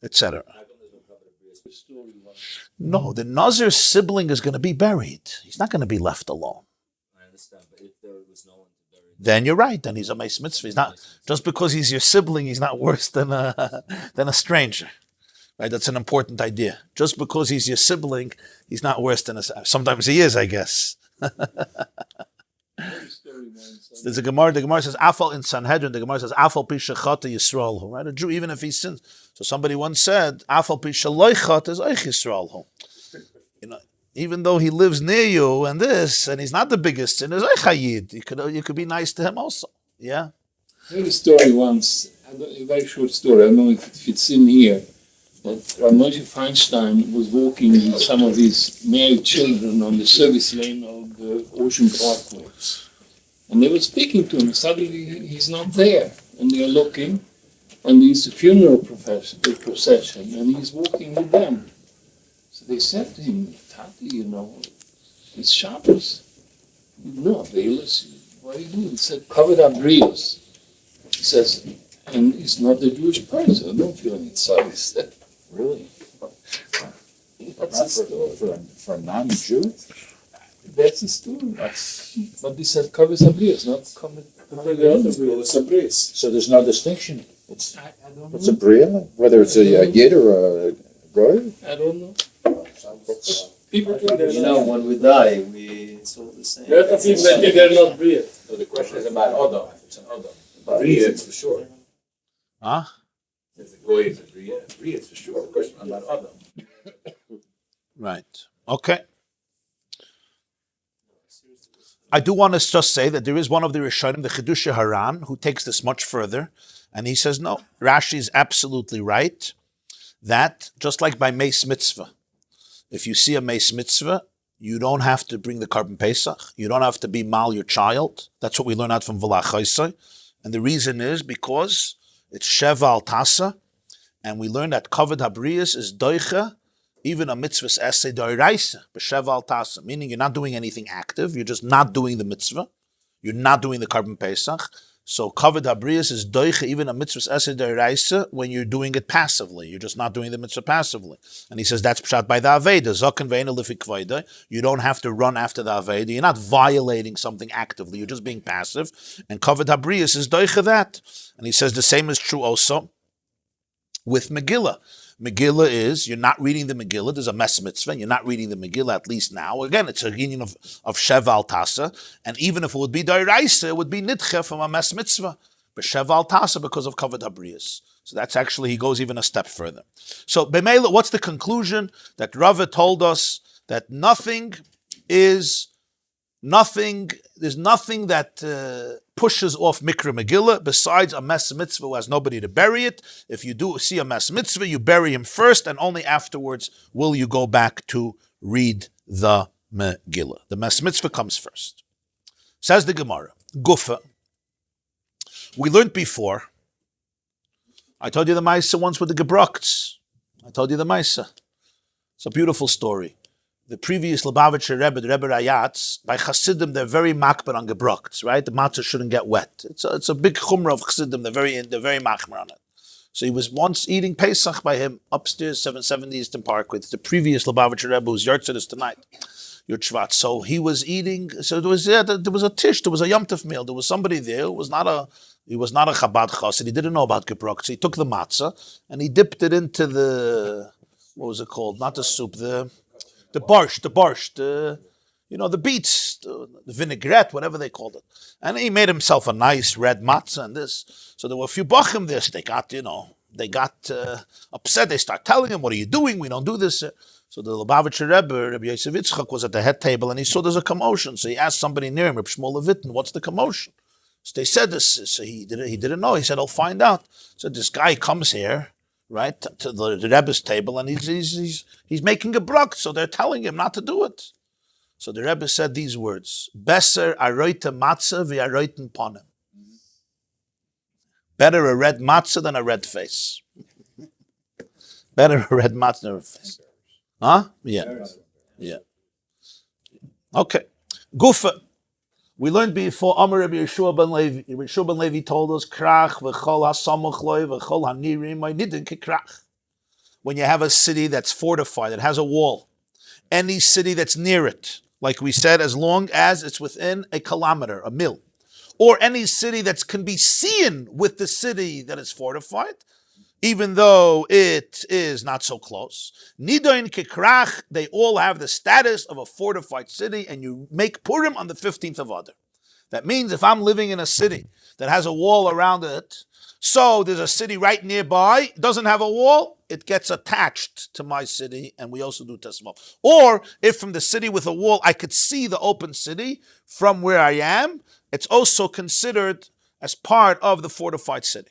Speaker 2: etc. No, the Nazir's sibling is going to be buried. He's not going to be left alone.
Speaker 5: I understand, but if there was no one to bury,
Speaker 2: then you're right. Then he's a meis mitzvah. He's not just because he's your sibling. He's not worse than a stranger. Right, that's an important idea. Just because he's your sibling, he's not worse than sometimes he is, I guess. There's a Gemarah. The Gemarah says, "Afal in Sanhedrin." The Gemarah says, "Afal pi shechata Yisrael." Right, a Jew, even if he sins. So somebody once said, "Afal pi shaloichat is eich Yisrael." You know, even though he lives near you and this, and he's not the biggest sinner, is eich Hayid. You could be nice to him also. Yeah.
Speaker 6: I heard a story once, a very short story. I don't know if it fits in here. That Moshe Feinstein was walking with some of his married children on the service lane of the Ocean Parkway. And they were speaking to him. Suddenly he's not there. And they're looking, and there's a funeral procession, and he's walking with them. So they said to him, Tati, it's Shabbos. No, Velas, what are you doing? He said, Kavod Abriyas. He says, and he's not a Jewish person. I don't feel any sorry.
Speaker 3: Really?
Speaker 6: That's a story.
Speaker 3: For a non-Jew?
Speaker 6: That's the story. But this said Kavod Abriyas, not Kavod Abriyas.
Speaker 3: So there's no distinction. It's
Speaker 6: I don't
Speaker 3: a
Speaker 6: know.
Speaker 3: bria, whether it's a yid or a goy.
Speaker 6: I don't know. People think they're
Speaker 5: when we die, it's all the same.
Speaker 6: There are people that think they're not real.
Speaker 3: So the question is about Odom. If it's an Odom,
Speaker 4: Bria, it's for sure.
Speaker 2: Huh?
Speaker 4: If the goy is a bria, it's for sure. The question is about Odom.
Speaker 2: Right. Okay. I do want to just say that there is one of the Rishonim, the Chidush Haran, who takes this much further, and he says, no, Rashi is absolutely right, that just like by Meis Mitzvah, if you see a Meis Mitzvah, you don't have to bring the Carbon Pesach, you don't have to be mal your child. That's what we learn out from V'lachaisai. And the reason is because it's Sheva al Tasa, and we learn that Kavod Habriyas is Doicha, even a mitzvah's essay doiraisa, b'sheva al tasa, meaning you're not doing anything active, you're just not doing the mitzvah, you're not doing the Carbon Pesach. So Kavod Habriyas is doicha, even a mitzvah's essay doiraisa, when you're doing it passively, you're just not doing the mitzvah passively. And he says that's pshat by the Avodah, zaken ve'ena lifik kvaida. You don't have to run after the Avodah, you're not violating something actively, you're just being passive. And Kavod Habriyas is doicha that. And he says the same is true also with Megillah. Megillah is, you're not reading the Megillah, there's a mes mitzvah, and you're not reading the Megillah at least now. Again, it's a union of Sheva al Tasa, and even if it would be Dairaisa, it would be Nitche from a mes mitzvah, but Sheva al Tasa because of Kavod Habriyas. So that's actually, he goes even a step further. So, B'meila, what's the conclusion? That Rava told us that there's nothing that pushes off Mikra Megillah besides a mes mitzvah who has nobody to bury it. If you do see a mes mitzvah, you bury him first, and only afterwards will you go back to read the Megillah. The mes mitzvah comes first. Says the Gemarah, Gufa. We learned before, I told you the Maisa once with the Gebrochts. I told you the Maisa. It's a beautiful story. the previous Lubavitcher Rebbe, the Rebbe Rayatz, by Chassidim, they're very makbar on gebrochts, right? The matzah shouldn't get wet. It's a big chumrah of Chassidim, they're very makbar on it. So he was once eating Pesach by him upstairs, 770 Eastern Parkway. It's the previous Lubavitcher Rebbe whose yahrzeit is tonight. Your Shevat. So he was eating. So there was a tish. There was a Yom Tov meal. There was somebody there who was not a Chabad chassid. He didn't know about gebrok. So he took the matzah and he dipped it into the, what was it called? Not the soup. The borscht. The beets, the vinaigrette, whatever they called it. And he made himself a nice red matzah and this. So there were a few bachim there. They got upset. They start telling him, "What are you doing? We don't do this." So the Lubavitcher Rebbe, Rabbi Yosef Yitzchak, was at the head table and he saw there's a commotion. So he asked somebody near him, Reb Shmuel Levitin, "What's the commotion?" So they said this. So he didn't know. He said, "I'll find out." So this guy comes here, right, to the Rebbe's table, and he's making a brok. So they're telling him not to do it. So the Rebbe said these words: "Beser aroite matzah v'aroiten ponim." Better a red matzah than a red face. Better a red matzah than a red face. Huh? Yeah. Okay. Gufa. We learned before Amar Rabbi Yeshua ben Levi. Rabbi Yeshua ben Levi told us, "Krach v'chol hasamach loy v'chol hanirim nidin kikrach." When you have a city that's fortified, it has a wall. Any city that's near it, like we said, as long as it's within a kilometer, a mil, or any city that can be seen with the city that is fortified, even though it is not so close. Nidoin kikrach, they all have the status of a fortified city, and you make Purim on the 15th of Adar. That means if I'm living in a city that has a wall around it, so there's a city right nearby, doesn't have a wall, it gets attached to my city, and we also do testimony. Or if from the city with a wall, I could see the open city from where I am, it's also considered as part of the fortified city.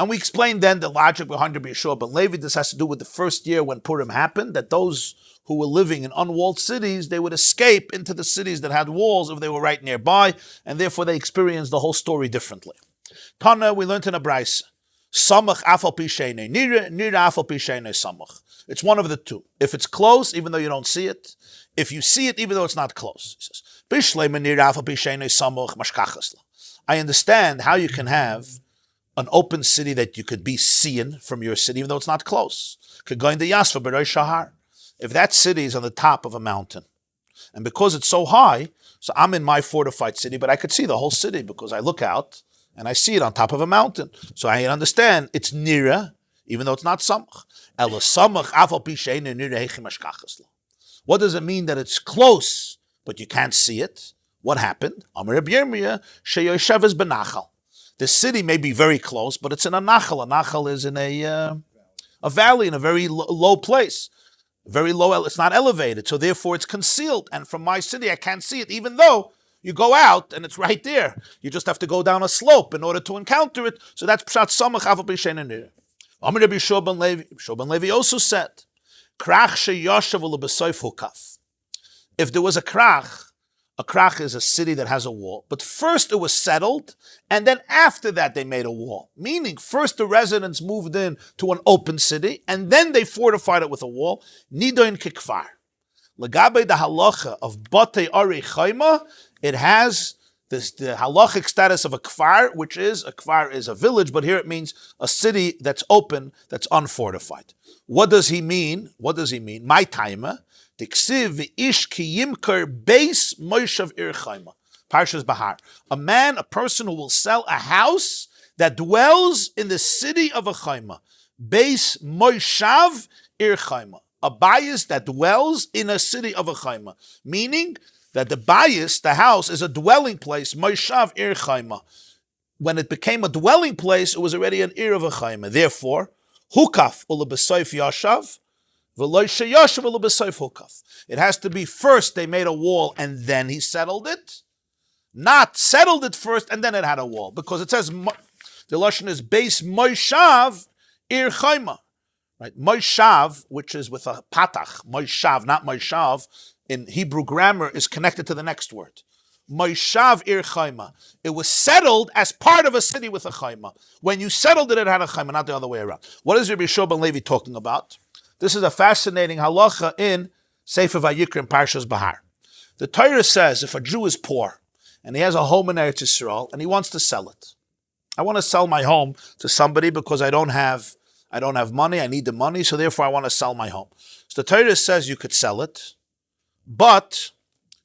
Speaker 2: And we explained then the logic behind Rabbi Yeshua ben Levi. This has to do with the first year when Purim happened, that those who were living in unwalled cities, they would escape into the cities that had walls if they were right nearby, and therefore they experienced the whole story differently. Tana, we learned in a Bris, Samach afal pisheine, nira afal pisheine samach. It's one of the two. If it's close, even though you don't see it, if you see it, even though it's not close. He says, Bishlei nira afal pisheine samach mashkachasla. I understand how you can have an open city that you could be seeing from your city, even though it's not close. Could go into Yasfa B'roi Shahar. If that city is on the top of a mountain, and because it's so high, so I'm in my fortified city, but I could see the whole city because I look out and I see it on top of a mountain. So I understand it's nira, even though it's not samach. What does it mean that it's close, but you can't see it? What happened? The city may be very close, but it's in a nachal. A nachal is in a valley, in a very low place. Very low, it's not elevated, so therefore it's concealed. And from my city, I can't see it, even though you go out and it's right there. You just have to go down a slope in order to encounter it. So that's pshat samach afal pishen nir. Amar Rabbi Yeshua ben Levi. Yeshua ben Levi also said, "Krach sheyoshav u'lebesoif hukaf." If there was a krach is a city that has a wall. But first it was settled, and then after that they made a wall. Meaning, first the residents moved in to an open city, and then they fortified it with a wall. Nidoin kikfar. Legabe the halacha of Batei Ari Chayma, it has the halachic status of a kfar, which is, a kfar is a village, but here it means a city that's open, that's unfortified. What does he mean? My timer. Parshas Bahar. A person who will sell a house that dwells in the city of a chayma. Beis Moishav Ir Chayma. A bias that dwells in a city of a chayma. Meaning that the bias, the house, is a dwelling place. Moishav Ir Chayma. When it became a dwelling place, it was already an ir of a chayma. Therefore, hukaf ula b'soif yashav. It has to be first they made a wall and then he settled it, not settled it first and then it had a wall, because it says the lashon is Beis Moishav Ir Chayma, right? Moishav, which is with a patach, Moishav, not Moishav, in Hebrew grammar is connected to the next word. Moishav Ir Chayma. It was settled as part of a city with a chayma. When you settled it, it had a chayma, not the other way around. What is Rabbi Yeshua ben Levi talking about? This is a fascinating halacha in Sefer Vayikra in Parshas Bahar. The Torah says if a Jew is poor and he has a home in Eretz Yisrael and he wants to sell it, I want to sell my home to somebody because I don't have money, I need the money, so therefore I want to sell my home. So the Torah says you could sell it, but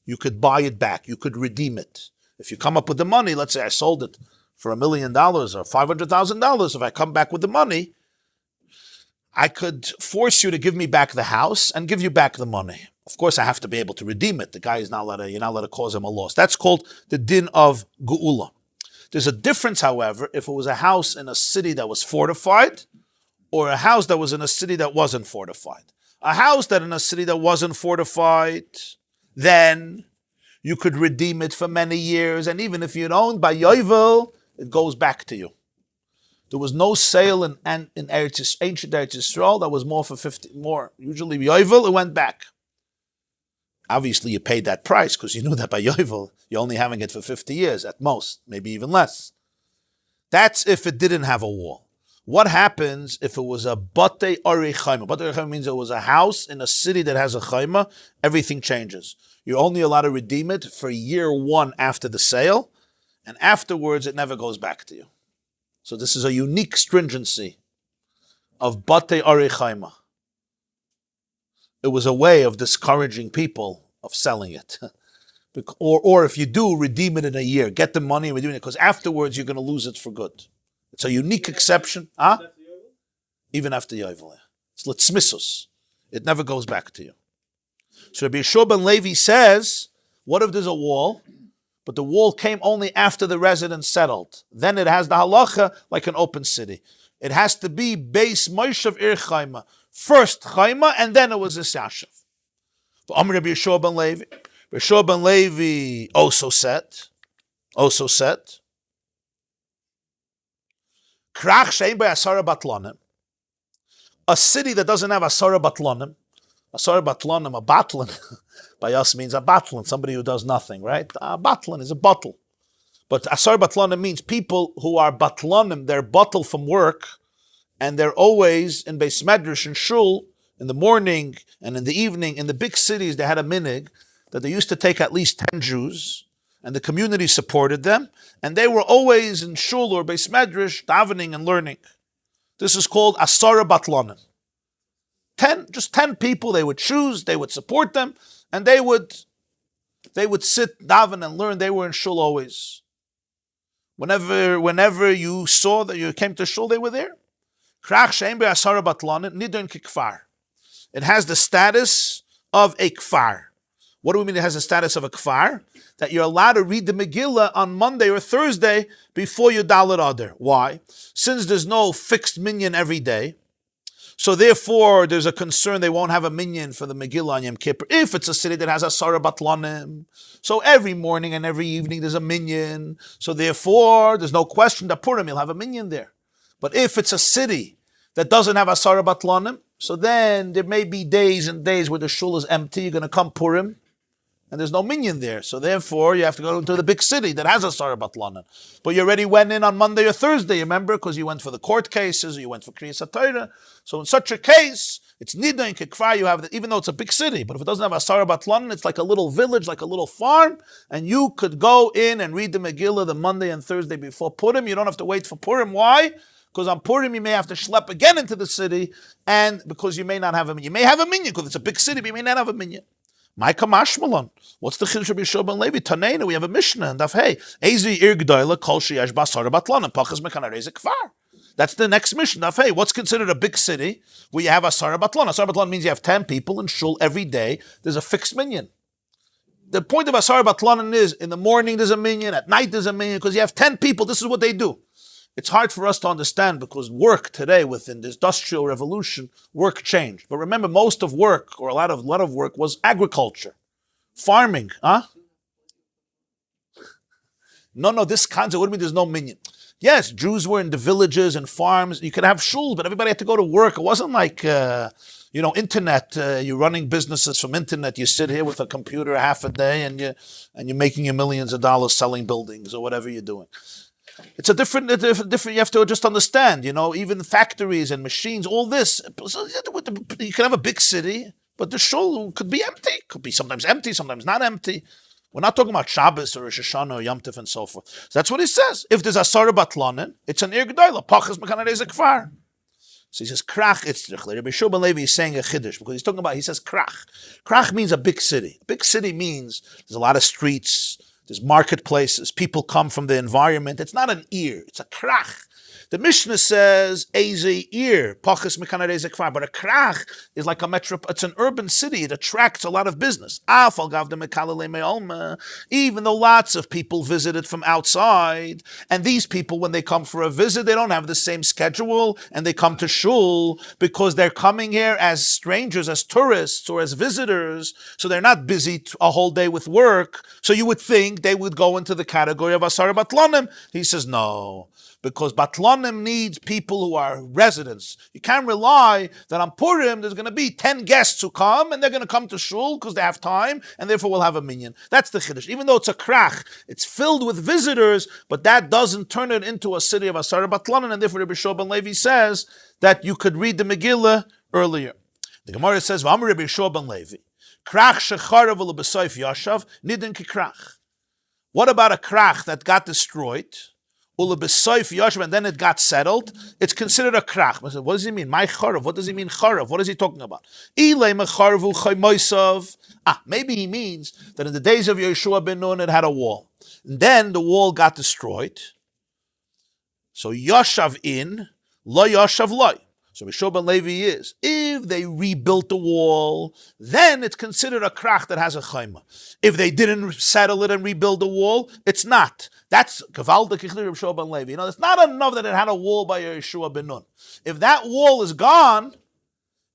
Speaker 2: you could buy it back, you could redeem it. If you come up with the money, let's say I sold it for $1 million or $500,000, if I come back with the money, I could force you to give me back the house and give you back the money. Of course, I have to be able to redeem it. The guy is you're not allowed to cause him a loss. That's called the din of geula. There's a difference, however, if it was a house in a city that was fortified or a house that was in a city that wasn't fortified. A house that in a city that wasn't fortified, then you could redeem it for many years, and even if you'd owned by Yovel, it goes back to you. There was no sale in ancient Eretz Yisrael that was more. Usually Yovel, it went back. Obviously, you paid that price because you knew that by Yovel, you're only having it for 50 years at most, maybe even less. That's if it didn't have a wall. What happens if it was a Batei Arei Chaima? Batei Arei Chaima means it was a house in a city that has a Chaima. Everything changes. You're only allowed to redeem it for year one after the sale, and afterwards it never goes back to you. So this is a unique stringency of Batei Arei Chaima. It was a way of discouraging people of selling it. Or if you do, redeem it in a year. Get the money and redeem it, because afterwards you're going to lose it for good. It's a unique exception. Even after Yovel. It's litzmisus. It never goes back to you. So Rabbi Yeshua ben Levi says, what if there's a wall, but the wall came only after the residents settled? Then it has the halacha like an open city. It has to be Beis Moshav Ir Chaima. First Chaima, and then it was a Yashav. But Amr Rabbi Yeshua ben Levi. Rabbi Yeshua ben Levi also said, Krach shein by Asara Batlanim. A city that doesn't have Asara Batlanim. Asara Batlanim, a batlin, by us means a batlin, somebody who does nothing, right? A batlin is a bottle. But Asara Batlanim means people who are batlanim, they're bottled from work, and they're always in Beis Medrash and Shul in the morning and in the evening. In the big cities, they had a minig that they used to take at least 10 Jews, and the community supported them, and they were always in Shul or Beis Medrash, davening and learning. This is called Asara Batlanim. 10 people they would choose, they would support them, and they would sit, daven and learn. They were in Shul always. Whenever you saw that you came to Shul, they were there. It has the status of a kfar. What do we mean it has the status of a kfar? That you're allowed to read the Megillah on Monday or Thursday before you Dalet Adar. Why? Since there's no fixed minyan every day, so therefore there's a concern they won't have a minyan for the Megillah on Yom Kippur if it's a city that has a Asara Batlanim. So every morning and every evening there's a minyan. So therefore there's no question that Purim you'll have a minyan there. But if it's a city that doesn't have Asara Batlanim, so then there may be days and days where the shul is empty. You're going to come Purim, and there's no minyan there. So therefore, you have to go to the big city that has Asara Batlanim. But you already went in on Monday or Thursday, remember, because you went for the court cases, or you went for Kriyas HaTorah. So in such a case, it's Nida and Kikfar, you have that, even though it's a big city, but if it doesn't have Asara Batlanim, it's like a little village, like a little farm, and you could go in and read the Megillah the Monday and Thursday before Purim. You don't have to wait for Purim. Why? Because on Purim you may have to schlep again into the city, and because you may not have a minyan. You may have a minyan because it's a big city, but you may not have a minyan. Maika mashmalon. What's the chiddush of Yeshua ben Levi? Taneinu, we have a Mishnah, and hey, Ezi ir g'dayla kol sheyesh basara batlan and pachas mekanarei kfar. That's the next Mishnah. Hey, what's considered a big city where you have Asara Batlan? Asara Batlan means you have 10 people in shul every day. There's a fixed minyan. The point of Asara Batlan is in the morning there's a minyan, at night there's a minyan, because you have 10 people. This is what they do. It's hard for us to understand because work today within the industrial revolution, work changed. But remember, most of work, or a lot of work, was agriculture, farming. No, this concept, what do you mean there's no minyan? Yes, Jews were in the villages and farms. You could have shuls, but everybody had to go to work. It wasn't like, internet. You're running businesses from internet. You sit here with a computer half a day and you're making your millions of dollars selling buildings or whatever you're doing. It's a different, you have to just understand, even factories and machines, all this. You can have a big city, but the shul could be empty. Could be sometimes empty, sometimes not empty. We're not talking about Shabbos or Rosh Hashanah or Yom Tov and so forth. So that's what he says. If there's a Sarah Batlanen, it's an Ir G'dayla. Pachas Mekanarei Zekfar. So he says, Krach Itzrich. Rabbi Shua ben Levi is saying a Chiddush because he's talking about, he says Krach. Krach means a big city. A big city means there's a lot of streets, there's marketplaces, people come from the environment. It's not an ear, it's a krach. The Mishnah says, Eze ear, pachas mekanarei zekfar, but a krach is like a metro, it's an urban city, it attracts a lot of business. Even though lots of people visit it from outside, and these people, when they come for a visit, they don't have the same schedule, and they come to shul, because they're coming here as strangers, as tourists, or as visitors, so they're not busy a whole day with work, so you would think they would go into the category of asar batlanim. He says, no. Because Batlanim needs people who are residents. You can't rely that on Purim there's going to be 10 guests who come and they're going to come to Shul because they have time and therefore we'll have a minyan. That's the Chiddush. Even though it's a krach, it's filled with visitors, but that doesn't turn it into a city of Asar Batlanim, and therefore Rabbi Shua ben Levi says that you could read the Megillah earlier. The Gemarah says, V'amar Rabbi Shua ben Levi, krach shecharav u'lebesoif yashav nidin kikrach. What about a krach that got destroyed? And then it got settled, it's considered a krach. What does he mean? My charav. What does he mean charav? What is he talking about? Maybe he means that in the days of Yeshua ben Nun it had a wall. And then the wall got destroyed. So yashav in, lo yashav loy. So Yeshua ben Levi is, if they rebuilt the wall, then it's considered a krach that has a chayma. If they didn't settle it and rebuild the wall, it's not. That's Kavalda Kichlir of Yeshua ben Levi. It's not enough that it had a wall by Yeshua ben Nun. If that wall is gone,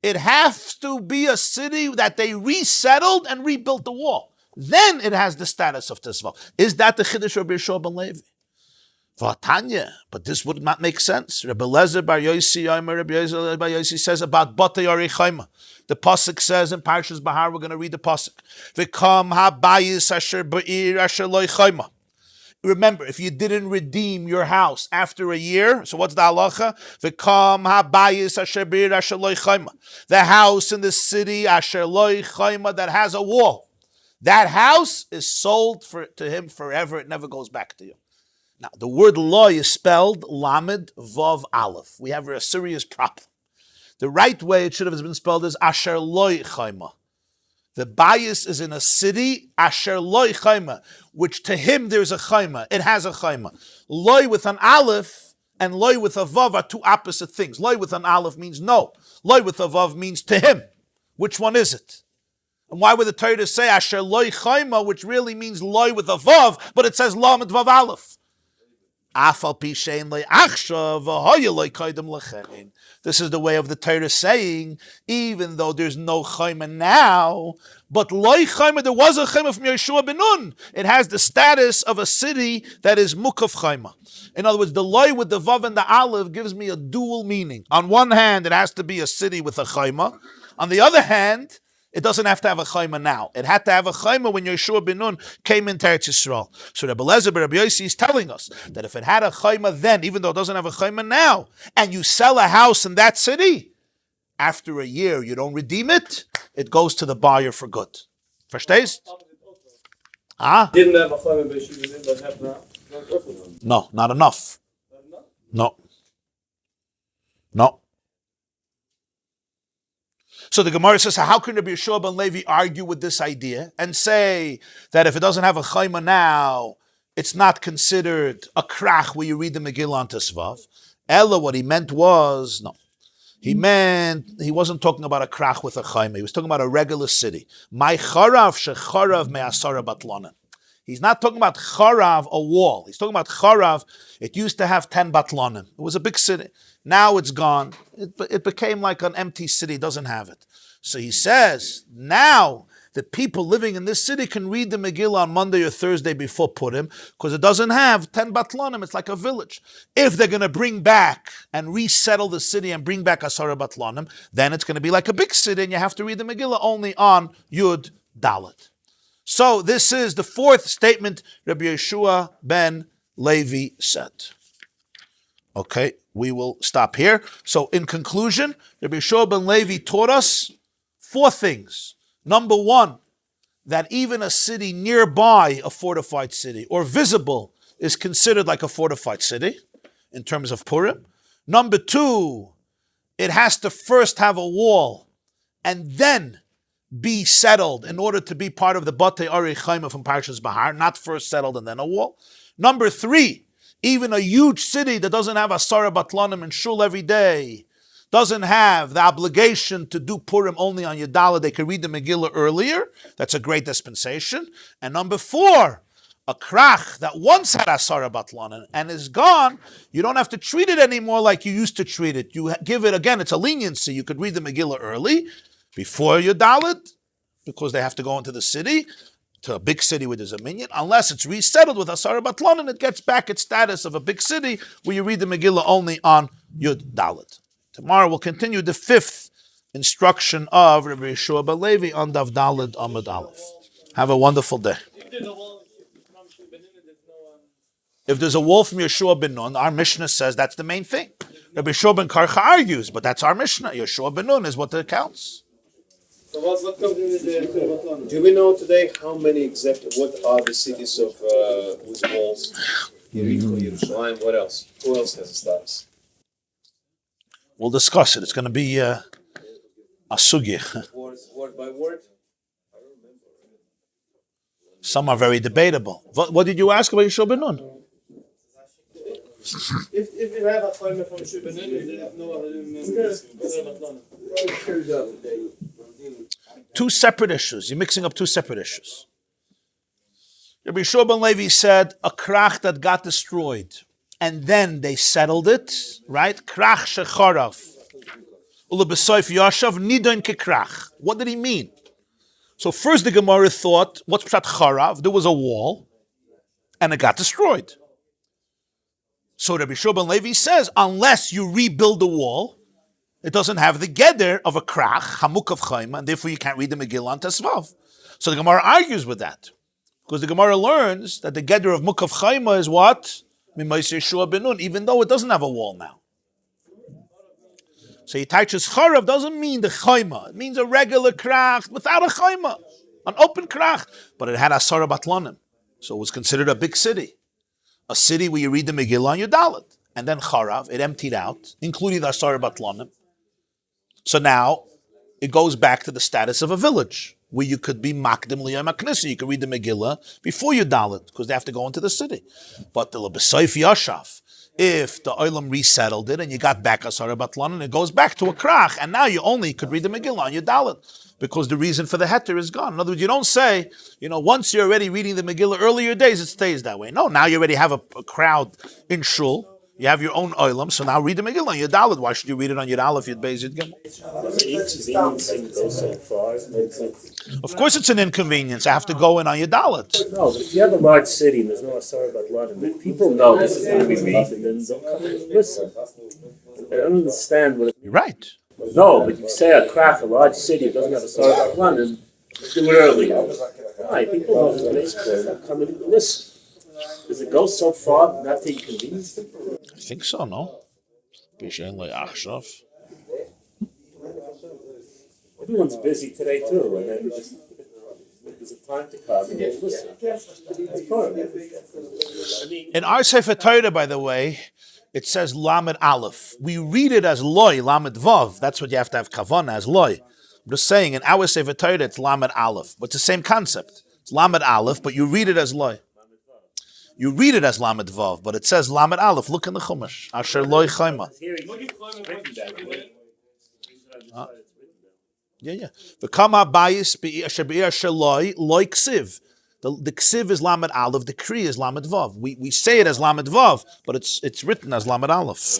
Speaker 2: it has to be a city that they resettled and rebuilt the wall. Then it has the status of Tisva. Is that the Chiddush of Yeshua ben Levi? Vatanya, but this would not make sense. Rabbi Lezer bar Yosi says about Batei Arei Chayma. The pasuk says in Parshas Bahar, we're going to read the pasuk. V'kam habayis asher ba'ir asher loy chayma. Remember, if you didn't redeem your house after a year, so what's the halacha? V'kam habayis asher ba'ir asher loy chayma. The house in the city asher loy chayma that has a wall. That house is sold to him forever. It never goes back to you. Now, the word loy is spelled lamed vav aleph. We have a serious problem. The right way it should have been spelled is asher loy chayma. The bias is in a city, asher loy chayma, which to him there's a chayma. It has a chayma. Loy with an aleph and loy with a vav are two opposite things. Loy with an aleph means no. Loy with a vav means to him. Which one is it? And why would the Torah say asher loy chayma, which really means loy with a vav, but it says lamed vav aleph? This is the way of the Torah saying, even though there's no chayma now, but loy chayma, there was a chayma from Yeshua ben Nun. It has the status of a city that is mukaf chayma. In other words, the loy with the vav and the aleph gives me a dual meaning. On one hand, it has to be a city with a chayma. On the other hand, it doesn't have to have a chayma now. It had to have a chayma when Yeshua ben Nun came into Eretz Yisrael. So Rabbi Lezer bar Rabbi Yosi is telling us that if it had a chayma then, even though it doesn't have a chayma now, and you sell a house in that city, after a year you don't redeem it, it goes to the buyer for good. Verstehst?
Speaker 1: Didn't have a chayma b'yeshiva, but have now.
Speaker 2: No, not enough. No. So the Gemarah says, how can Rabbi Yeshua ben Levi argue with this idea and say that if it doesn't have a chayma now, it's not considered a krach where you read the Megillah on Tesvav? Ella, what he meant was, no. He wasn't talking about a krach with a chayma. He was talking about a regular city. My charav shecharav me'asara batlanen. He's not talking about charav, a wall. He's talking about charav. It used to have 10 batlanim. It was a big city. Now it's gone. It became like an empty city. It doesn't have it. So he says, now the people living in this city can read the Megillah on Monday or Thursday before Purim because it doesn't have 10 batlanim. It's like a village. If they're going to bring back and resettle the city and bring back Asara batlanim, then it's going to be like a big city and you have to read the Megillah only on Yud Dalet. So this is the fourth statement Rabbi Yeshua ben Levi said. Okay, we will stop here. So in conclusion, Rabbi Yehoshua ben Levi taught us 4 things. Number 1, that even a city nearby a fortified city or visible is considered like a fortified city in terms of Purim. Number 2, it has to first have a wall and then be settled in order to be part of the Batei Ari Chaim from Parshas Bahar, not first settled and then a wall. Number 3, even a huge city that doesn't have Asara Batlanim and Shul every day, doesn't have the obligation to do Purim only on Yudala, they can read the Megillah earlier. That's a great dispensation. And number 4, a krach that once had Asara Batlanim and is gone, you don't have to treat it anymore like you used to treat it. You give it, again, it's a leniency. You could read the Megillah early, before Yudalit, because they have to go into the city, to a big city where there's a minyan, unless it's resettled with Asara Batlan and it gets back its status of a big city where you read the Megillah only on Yudalit. Tomorrow we'll continue the 5th instruction of Rabbi Yehoshua ben Levi on Dav Daled Amud Aleph. Have a wonderful day. If there's a wall from Yehoshua ben Nun, our Mishnah says that's the main thing. Rabbi Yehoshua ben Karcha argues, but that's our Mishnah. Yehoshua ben Nun is what counts.
Speaker 1: So what comes in the Batlan?
Speaker 4: Do we know today how many what are the cities of with walls? Yerushalayim, what else? Who else has a status?
Speaker 2: We'll discuss it. It's going to be a sugya.
Speaker 4: Word by word?
Speaker 2: Some are very debatable. What did you ask about Yehoshua ben Nun?
Speaker 1: If you have a Chaim from Yehoshua ben Nun, they have no other Batlan.
Speaker 2: 2 separate issues. You're mixing up 2 separate issues. Rabbi Yehoshua ben Levi said a krach that got destroyed, and then they settled it, right? Krach shecharav. Ulebesoif yashav nidon kekrach. What did he mean? So first the Gemarah thought, what's pshat charav? There was a wall, and it got destroyed. So Rabbi Yehoshua ben Levi says, unless you rebuild the wall, it doesn't have the geder of a krach, hamuk of Chaim, and therefore you can't read the Megillah on Tesvav. So the Gemarah argues with that. Because the Gemarah learns that the geder of muk of Chaim is what? Mimaisa Yehoshua ben Nun, even though it doesn't have a wall now. So he teaches charav doesn't mean the Chaima. It means a regular krach without a Chaima. An open krach. But it had Asara Batlanim. So it was considered a big city. A city where you read the Megillah on your Dalet. And then charav, it emptied out, including the Asara Batlanim. So now it goes back to the status of a village where you could be makdim liyom haknisa. You could read the Megillah before you dalit because they have to go into the city. But the lebesoif yashav, if the olam resettled it and you got back asara batlan and it goes back to a krach, and now you only could read the Megillah on your dalit because the reason for the heter is gone. In other words, you don't say, once you're already reading the Megillah earlier days, it stays that way. No, now you already have a crowd in Shul. You have your own oilam, so now read the Megillah on your Dalet. Why should you read it on your Aleph, your Beis, your Gimel? Of course it's an inconvenience. I have to go in on your Dalet.
Speaker 7: No, but if you have a large city and there's no Asar Batlan, if people know this is going to be read, then they'll come and listen. I don't understand what
Speaker 2: You're right.
Speaker 7: No, but you say a crack, a large city, it doesn't have Asar Batlan, and do it early. Right, people know this is going to come and listen. Does it go so far not to inconvenience them?
Speaker 2: I think so, no?
Speaker 7: Everyone's busy today too, and then there's a time to come and listen. That's part of it.
Speaker 2: In our Sefer Torah, by the way, it says Lamed Aleph. We read it as Loi, Lamed Vav. That's what you have to have kavanah as Loi. I'm just saying, in our Sefer Torah, it's Lamed Aleph. But it's the same concept. It's Lamed Aleph, but you read it as Loi. You read it as Lamed Vav, but it says Lamed Aleph. Look in the Chumash. Asher Loi Chaima. Yeah. V'kama bayis asher be'ir sheloi loi ksiv. The ksiv is Lamed Aleph. The kri is Lamed Vav. We say it as Lamed Vav, but it's written as Lamed Aleph.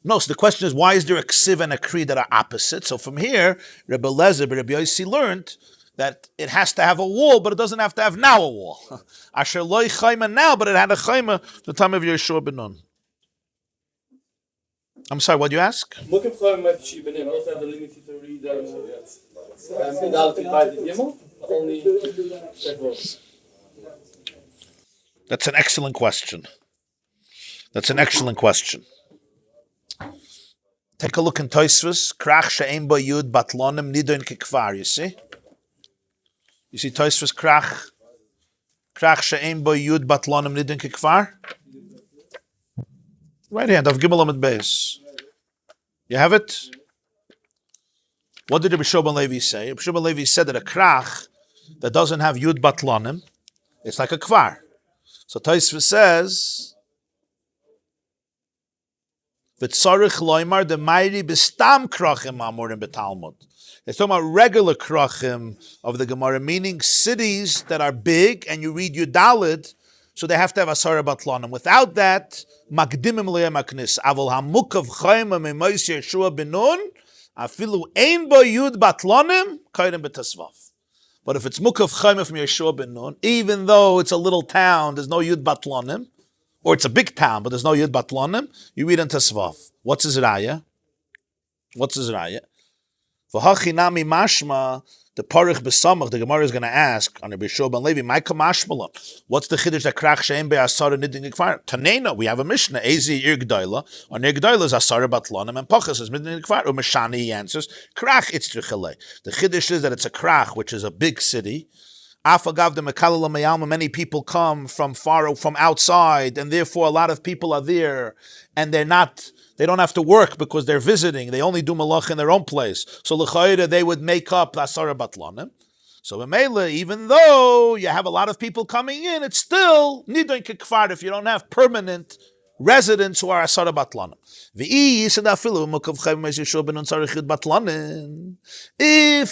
Speaker 2: No, so the question is, why is there a ksiv and a kri that are opposite? So from here, Rabbi Lezer, Rabbi Yossi learned that it has to have a wall, but it doesn't have to have now a wall. Asher loi chayma now, but it had a chayma the time of Yehoshua ben Nun. I'm sorry, what do you ask?
Speaker 1: Also have the limit to read
Speaker 6: only that was.
Speaker 2: That's an excellent question. That's an excellent question. Take a look in Tosfos. Krach she'ein bo yud batlonim nidon kekvar. You see? You see Tosfos krach? Krach she'ein bo yud batlonim nidon kekvar? Right hand of Gimel Amud Beis. You have it? What did Rabbi Shimon Levi say? Rabbi Shimon Levi said that a krach that doesn't have yud batlonim, it's like a kvar. So Tosfos says, "V'tzarich loymar the mayri b'stam krachim amurim b'talmud." They're talking about regular krachim of the Gemarah, meaning cities that are big, and you read Yudalid, so they have to have asara batlonim. Without that, makdimim le'emaknis. Avol hamukav Chaim Monsey Yeshua benun afilu ein bo yud batlonim kaidem b'tasvav. But if it's mukav Chaim from Yeshua benun, even though it's a little town, there's no yud batlonim, or it's a big town, but there's no yud batlonim, you read in Tasvav. What's his raya? V'hachinami mashma, the parich b'samach, the Gemarah is going to ask on Rabbi Shimon Levi, Maika mashmala, what's the chiddush that krach she'em be'asara nidin gekvar? Tanena, we have a mishnah, ezi ir g'dayla, on ir g'dayla is asara batlonim, and pachas is nidin gekvar. Umeshani, he answers, krach itzrichale. The chiddush is that it's a krach, which is a big city. Afagav de Mekalala Mayalma, many people come from outside, and therefore a lot of people are there, and they don't have to work because they're visiting. They only do malach in their own place. So l'chayda, they would make up asara batlonim. So b'meila, even though you have a lot of people coming in, it's still nidon kekfar if you don't have permanent residents who are asara batlonim. If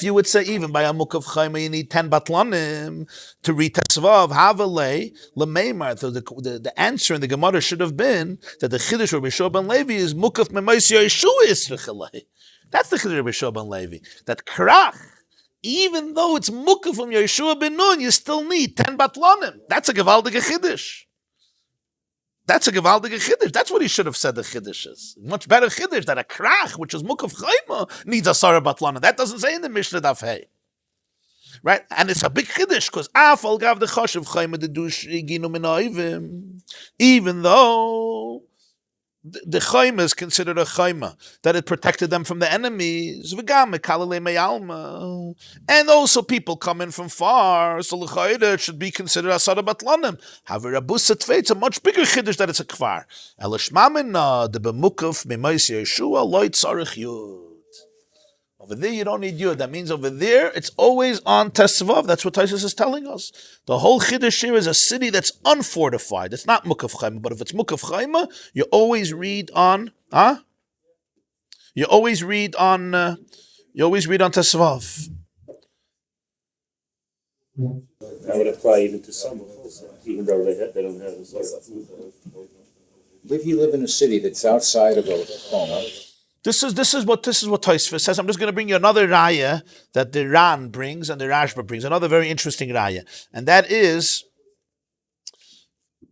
Speaker 2: you would say even by a mukav chaim you need 10 batlonim to read Tesvav, Havalei, Lemeimar, the answer in the Gemarah should have been that the Chiddush of Rabbi Shimon Levi is mukav Monsey Yeshua Yisrichalei. That's the Chiddush of Rabbi Shimon Levi. That krach, even though it's mukav from Yeshua ben Nun, you still need 10 batlonim. That's a gewaldige Chiddush. That's what he should have said the Chiddush is. Much better Chiddush that a krach, which is mukav chayma, needs a sarah batlonim. That doesn't say in the Mishnah Daf Hey. Right? And it's a big Chiddush, because afal gav the chashiv chayma the dush iginu min ha'ivim. Even though the chayma is considered a chayma, that it protected them from the enemies. V'gam mekalale me'alma. And also people coming from far, so l'chayda it should be considered asara batlanim. However, it's a much bigger chiddush that it's a kfar. Elishmamina the b'mukav Monsey Yeshua loy tzarich yud. Over there, you don't need yud. That means over there, it's always on Tesvav. That's what Tosfos is telling us. The whole Chiddush here is a city that's unfortified. It's not Mukav Chaima, but if it's Mukav Chaima, you always read on, You always read on Tesvav.
Speaker 7: That would apply even to some also, even though they don't have a sort of food.
Speaker 3: If you live in a city that's outside of Oklahoma,
Speaker 2: This is what Tosfos says. I'm just going to bring you another raya that the Ran brings and the Rashba brings, another very interesting raya, and that is,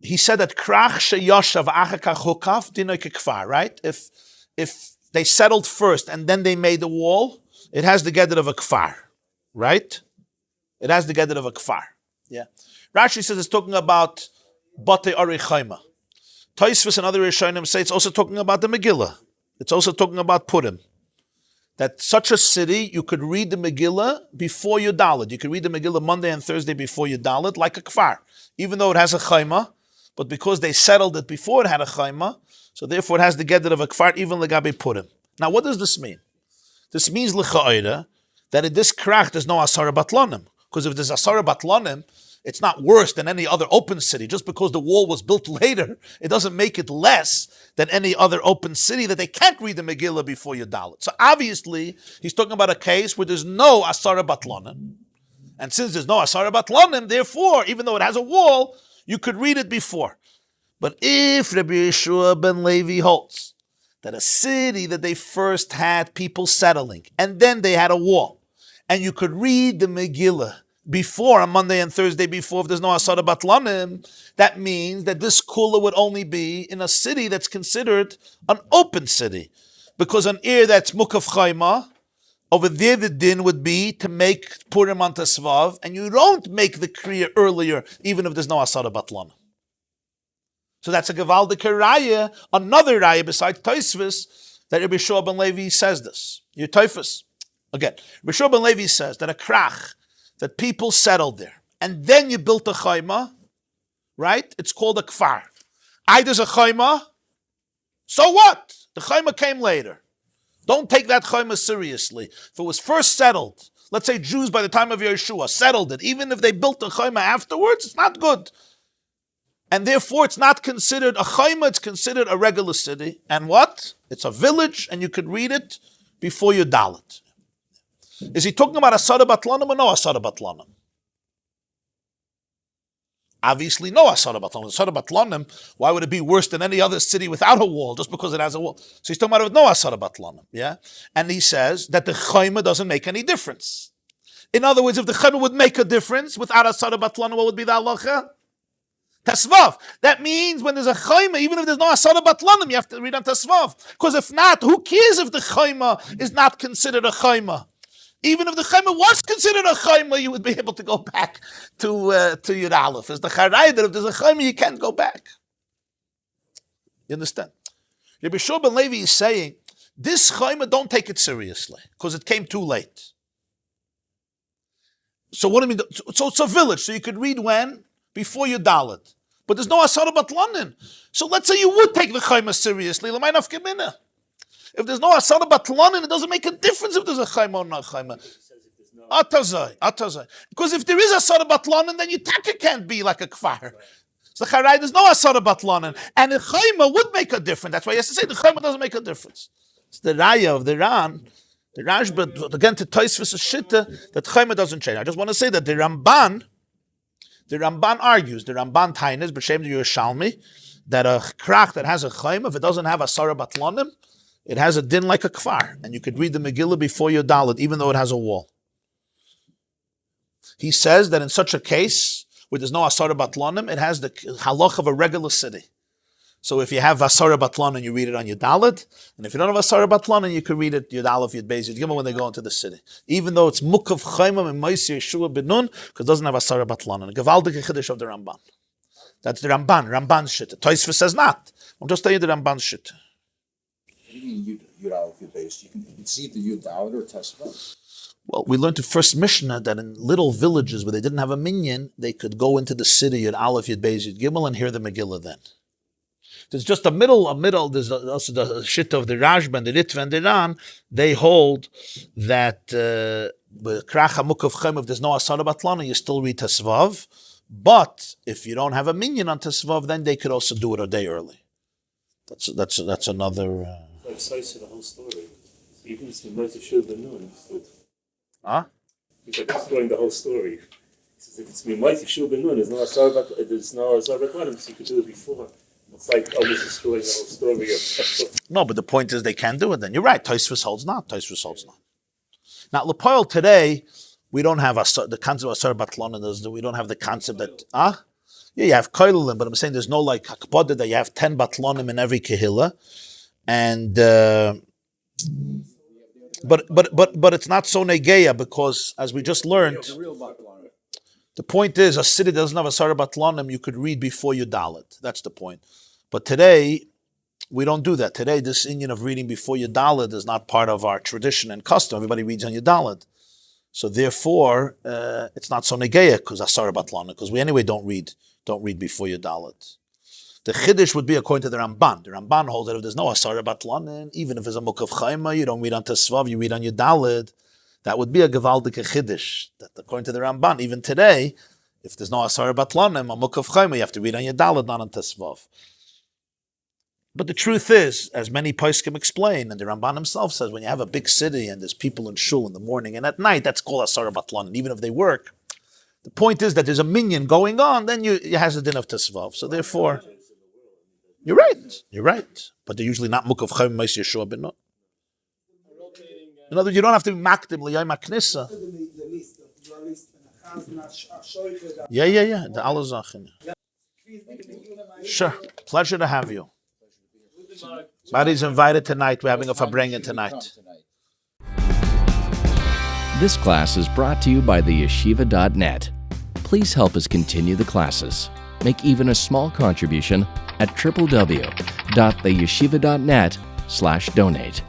Speaker 2: he said that krach sheyoshav achakach hukaf dinoy kekfar. Right? If they settled first and then they made the wall, it has the gedder of a kfar. Right? It has the gedder of a kfar. Yeah. Rashi says it's talking about batei arei chayma. Tosfos and other Rishonim say it's also talking about the Megillah. It's also talking about Purim. That such a city, you could read the Megillah before you dalit. You could read the Megillah Monday and Thursday before you dalit, like a kfar. Even though it has a chayma, but because they settled it before it had a chayma, so therefore it has the gedder of a kfar, even legabe Purim. Now what does this mean? This means l'cha'ira that in this krach there's no asara batlonim. Because if there's asara batlonim, it's not worse than any other open city. Just because the wall was built later, it doesn't make it less than any other open city that they can't read the Megillah before you dalit. So obviously, he's talking about a case where there's no asara batlonim. And since there's no asara batlonim, therefore, even though it has a wall, you could read it before. But if Rabbi Yeshua ben Levi holds that a city that they first had people settling, and then they had a wall, and you could read the Megillah before, on Monday and Thursday before, if there's no asara batlanim, that means that this kula would only be in a city that's considered an open city. Because an ear that's mukav chayma, Over there, the din would be to make Purim on Tesvav, and you don't make the Kriya earlier, even if there's no Asara Batlana. So that's a Gevaldik Raya, another Raya besides Tosfos, that Rabbi Shua ben Levi says this. Your Tosfos. Again, Rabbi Shua ben Levi says that a krach, that people settled there, and then you built a chayma, right? It's called a kfar. There's a chayma, so what? The chayma came later. Don't take that chayma seriously. If it was first settled, let's say Jews by the time of Yeshua settled it, even if they built a chayma afterwards, it's not good. And therefore it's not considered a chayma, it's considered a regular city. And what? It's a village, and you could read it before you dalit. Is he talking about Asara Batlanim or no Asara Batlanim? Obviously no Asara Batlanim. Asara Batlanim, why would it be worse than any other city without a wall, just because it has a wall? So he's talking about no Asara Batlanim, yeah? And he says that the Chayma doesn't make any difference. In other words, if the Chayma would make a difference without Asara Batlanim, what would be the halacha? Tasvav. That means when there's a chayma, even if there's no asara batlanim, you have to read on tasvav. Because if not, who cares if the chayma is not considered a chayma? Even if the chayma was considered a chayma, you would be able to go back to Yud Aleph. As the charai that if there's a chayma, you can't go back. You understand? Rabbi Shua ben Levi is saying, this chayma, don't take it seriously, because it came too late. So what do you mean? So it's a village, so you could read when? Before you dalit. But there's no asara batlanin. So let's say you would take the chayma seriously. If there's no asara batlanin, it doesn't make a difference if there's a chayma or not chayma. Atazai. Because if there is asara batlanin, then your taka can't be like a kfar. So there's no asara batlanin. And the chayma would make a difference. That's why he has to say the chayma doesn't make a difference. It's the raya of the Ran. The Rashba, again to Tosfos Shitta, that chayma doesn't change. I just want to say that the Ramban argues, the Ramban Tainis, B'Shem Yerushalmi, that a krach that has a chayim, if it doesn't have asara batlanim, it has a din like a kfar, and you could read the Megillah before your dalit, even though it has a wall. He says that in such a case, where there's no asara batlanim, it has the halach of a regular city. So if you have asara batlanim, you read it on your dalit, and if you don't have asara batlanim, you can read it Yud Aleph, Yud Beis, Yud Gimel when they go into the city. Even though it's mukav chaymam and Monsey Yeshua benun, because it doesn't have asara batlanim. Gevaldik chiddush of the Ramban. That's the Ramban's shit. Tosfos says not. I'm just telling you the Ramban's shit.
Speaker 3: What do you mean Yud Aleph, Yud Beis? You can see the Yud Aleph or Tesvav.
Speaker 2: Well, we learned in first Mishnah that in little villages where they didn't have a minyan, they could go into the city Yud Aleph, Yud Beis, Yud Gimel, and hear the Megillah then. There's just a middle, there's also the shit of the Rashba and the Ritva and the Ran, they hold that Krach HaMukav Chem, if there's no Asara Batlana, you still read Tesvav, but if you don't have a minyan on Tesvav, then they could also do it a day early. That's another...
Speaker 7: Like size of the whole story. Even if the Mosey should have known.
Speaker 2: Huh?
Speaker 7: He's like destroying the whole story. He says if it's Mosey should have known, there's no Asara Batlana, so you could do it before. It's like almost destroying the whole story.
Speaker 2: No, but the point is they can do it then. You're right. Tosfos holds not. Now, L'Poel today, we don't have the concept of Asar Batlanin. We don't have the concept that, yeah, you have Koilim, but I'm saying there's no like Hakpodah that you have 10 Batlanim in every Kehillah. And, but it's not so Negeya because, as we just learned, the point is a city that doesn't have Asar Batlanim, you could read before you dalit. That's the point. But today, we don't do that. Today, this Indian of reading before you dalit is not part of our tradition and custom. Everybody reads on your dalit. So therefore, it's not so negeya because Asar Batlanim, because we anyway don't read before you dalit. The Chiddush would be according to the Ramban. The Ramban holds that if there's no Asar Batlanim, even if it's a Mukav Chayma, you don't read on Tesvav, you read on your dalit. That would be a Gevaldik Chiddush. That according to the Ramban, even today, if there's no Asar Batlanim, a Mukav Chayma, you have to read on your dalit, not on Tesvav. But the truth is, as many poskim explain, and the Ramban himself says, when you have a big city and there's people in Shul in the morning and at night, that's called Asar Batlanim, even if they work. The point is that there's a minyan going on, then you has a din of Tesvav. So therefore, you're right. But they're usually not Mukav Chaim Mosey Yeshua ben Nun. In other words, you don't have to be makdim l'yayim haknisa. Yeah. The Alazachin. Sure. Pleasure to have you. Everybody's invited tonight. We're having a Fabrengen tonight.
Speaker 8: This class is brought to you by theyeshiva.net. Please help us continue the classes. Make even a small contribution at www.theyeshiva.net/donate.